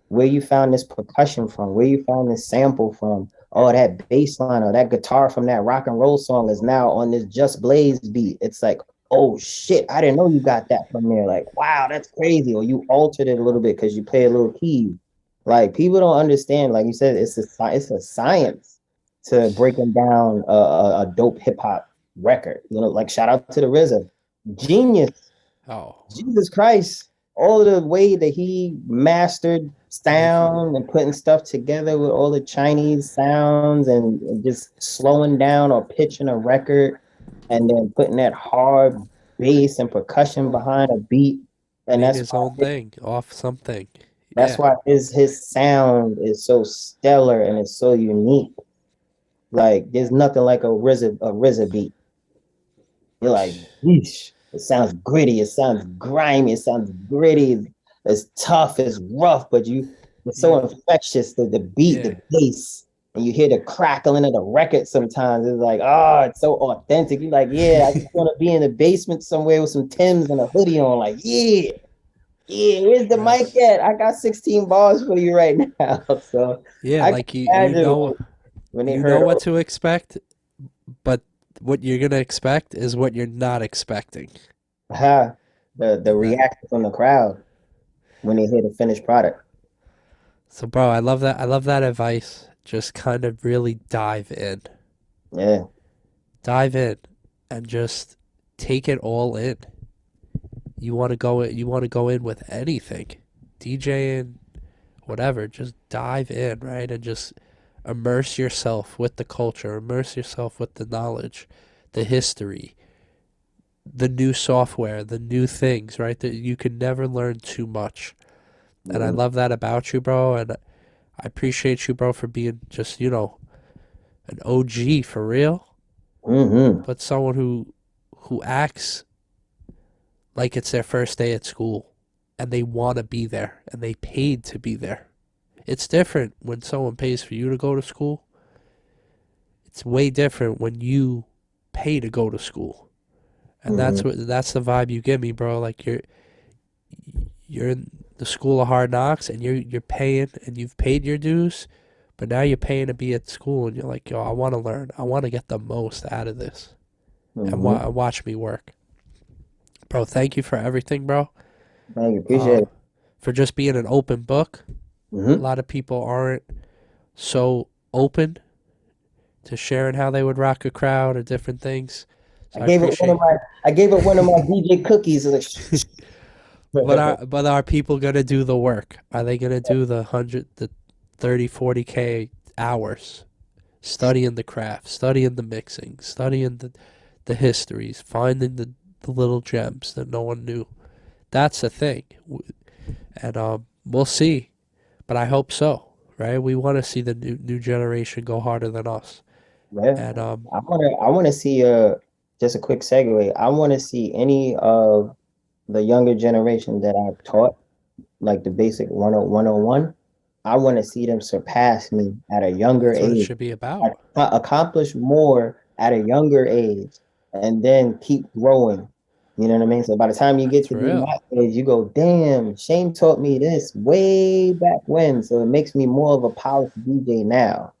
B: where you found this percussion from, where you found this sample from. Oh, that bass line or that guitar from that rock and roll song is now on this Just Blaze beat. It's like, oh shit, I didn't know you got that from there. Like, wow, that's crazy. Or you altered it a little bit because you play a little key. Like, people don't understand. Like you said, it's a science to breaking down a dope hip hop record. Like, shout out to the RZA, genius.
A: Oh,
B: Jesus Christ, all of the way that he mastered
A: like
B: sound and putting stuff together with all the Chinese sounds and just slowing down or pitching a record and then putting that hard bass and percussion behind a beat. And
A: made
B: that's
A: his own
B: why
A: thing off something.
B: that's
A: Yeah,
B: why his sound is so stellar and it's so unique. Like, there's nothing like a RZA beat. You're like, yeesh. It sounds gritty. It sounds grimy. It sounds gritty. It's tough. It's rough, but it's so
A: you,
B: infectious. The beat,
A: yeah,
B: the bass, and you hear the crackling of the record sometimes. It's like, oh, it's so authentic. You're like, yeah, I just want to be in the basement somewhere with some Timbs and a hoodie on. Like, yeah, yeah, where's the
A: bro.
B: mic at? I got 16 bars for you right now. So
A: Yeah,
B: I can
A: like
B: imagine when they
A: you
B: heard,
A: know what
B: oh,
A: to expect, but what you're gonna expect is what you're not expecting.
B: ha, the
A: And that,
B: reaction from the crowd when they hear the finished product.
A: so, bro, I love that. I love that advice. Just kind of really dive in,
B: Yeah.
A: dive in, and just take it all in. You want to go. You want to go in with anything, DJing, whatever. Just dive in, right, and just immerse yourself with the culture. Immerse yourself with the knowledge, the history, the new software, the new things, right? That you can never learn too much. And I
B: Mm-hmm.
A: love that about you, bro. And I appreciate you, bro, for being just, an OG for real,
B: Mm-hmm.
A: but someone who acts like it's their first day at school and they want to be there and they paid to be there. It's different when someone pays for you to go to school. It's way different when you pay to go to school. And
B: Mm-hmm.
A: that's the vibe you give me, bro. Like you're in the school of hard knocks and you're paying and you've paid your dues, but now you're paying to be at school and you're like, yo, I want to learn. I want to get the most out of this and
B: Mm-hmm.
A: watch me work. Bro, thank you for everything, bro.
B: Thank you. Appreciate
A: Uh,
B: it.
A: for just being an open book. A
B: Mm-hmm.
A: lot of people aren't so open to sharing how they would rock a crowd or different things.
B: I
A: So I
B: gave it one of
A: appreciate.
B: my I gave it one of my DJ cookies. It's
A: But are people gonna do the work? Are they gonna do the 30, 40K hours studying the craft, studying the mixing, studying the histories, finding the little gems that no one knew? That's the thing, and we'll see. But I hope so, right? We want to see the new generation go harder than us,
B: yeah.
A: and
B: I wanna see just a quick segue. I wanna see any of the younger generation that I've taught, like the basic 101. I want to see them surpass me at a younger
A: that's what it
B: age,
A: should be about.
B: accomplish more at a younger age, and then keep growing. You know what I mean? So by the time you get
A: That's
B: to be my
A: real.
B: age, you go, damn, Shane taught me this way back when. So it makes me more of a polished DJ now.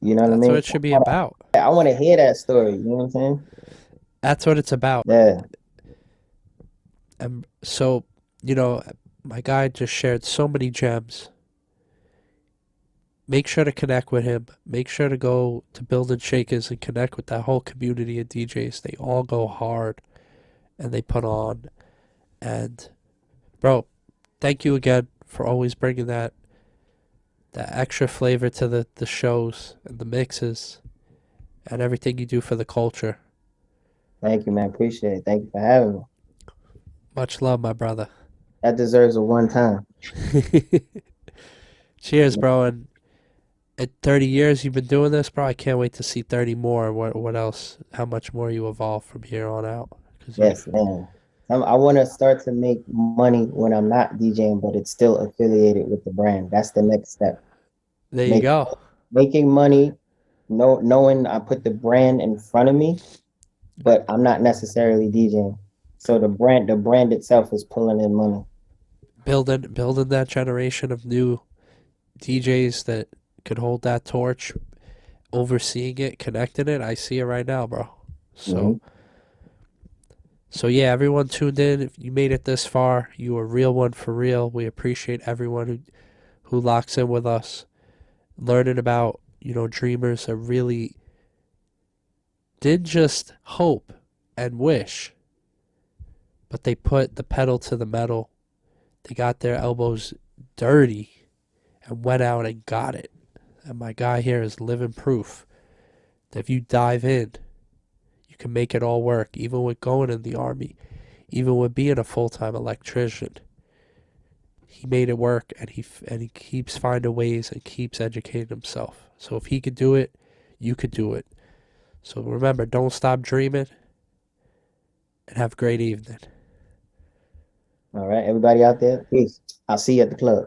B: You know what I
A: That's what
B: mean?
A: it should be about.
B: I want to hear that story. You know what I'm saying?
A: That's what it's about.
B: Yeah.
A: And so, you know, my guy just shared so many gems. make sure to connect with him. Make sure to go to BldgShakaz and connect with that whole community of DJs. They all go hard and they put on. And bro, thank you again for always bringing that extra flavor to the shows and the mixes and everything you do for the culture.
B: Thank you, man. Appreciate it. Thank you for having me.
A: Much love, my brother.
B: That deserves a one time.
A: Cheers, bro. And at 30 years you've been doing this, bro, I can't wait to see 30 more. What else? How much more you evolve from here on out? Cause you,
B: Yes, man. I want to start to make money when I'm not DJing, but it's still affiliated with the brand. That's the next step.
A: there you
B: Make
A: go.
B: making money, knowing I put the brand in front of me, but I'm not necessarily DJing. So the brand itself is pulling in money.
A: Building that generation of new DJs that could hold that torch, overseeing it, connecting it. I see it right now, bro. So
B: Hmm.
A: So yeah, everyone tuned in. If you made it this far, you a real one for real. We appreciate everyone who locks in with us, learning about dreamers that really did just hope and wish, but they put the pedal to the metal. They got their elbows dirty and went out and got it. And my guy here is living proof that if you dive in, you can make it all work, even with going in the army, even with being a full-time electrician. He made it work, and he keeps finding ways and keeps educating himself. So if he could do it, you could do it. So remember, don't stop dreaming, and have a great evening.
B: All right, everybody out there, peace. I'll see you at the club.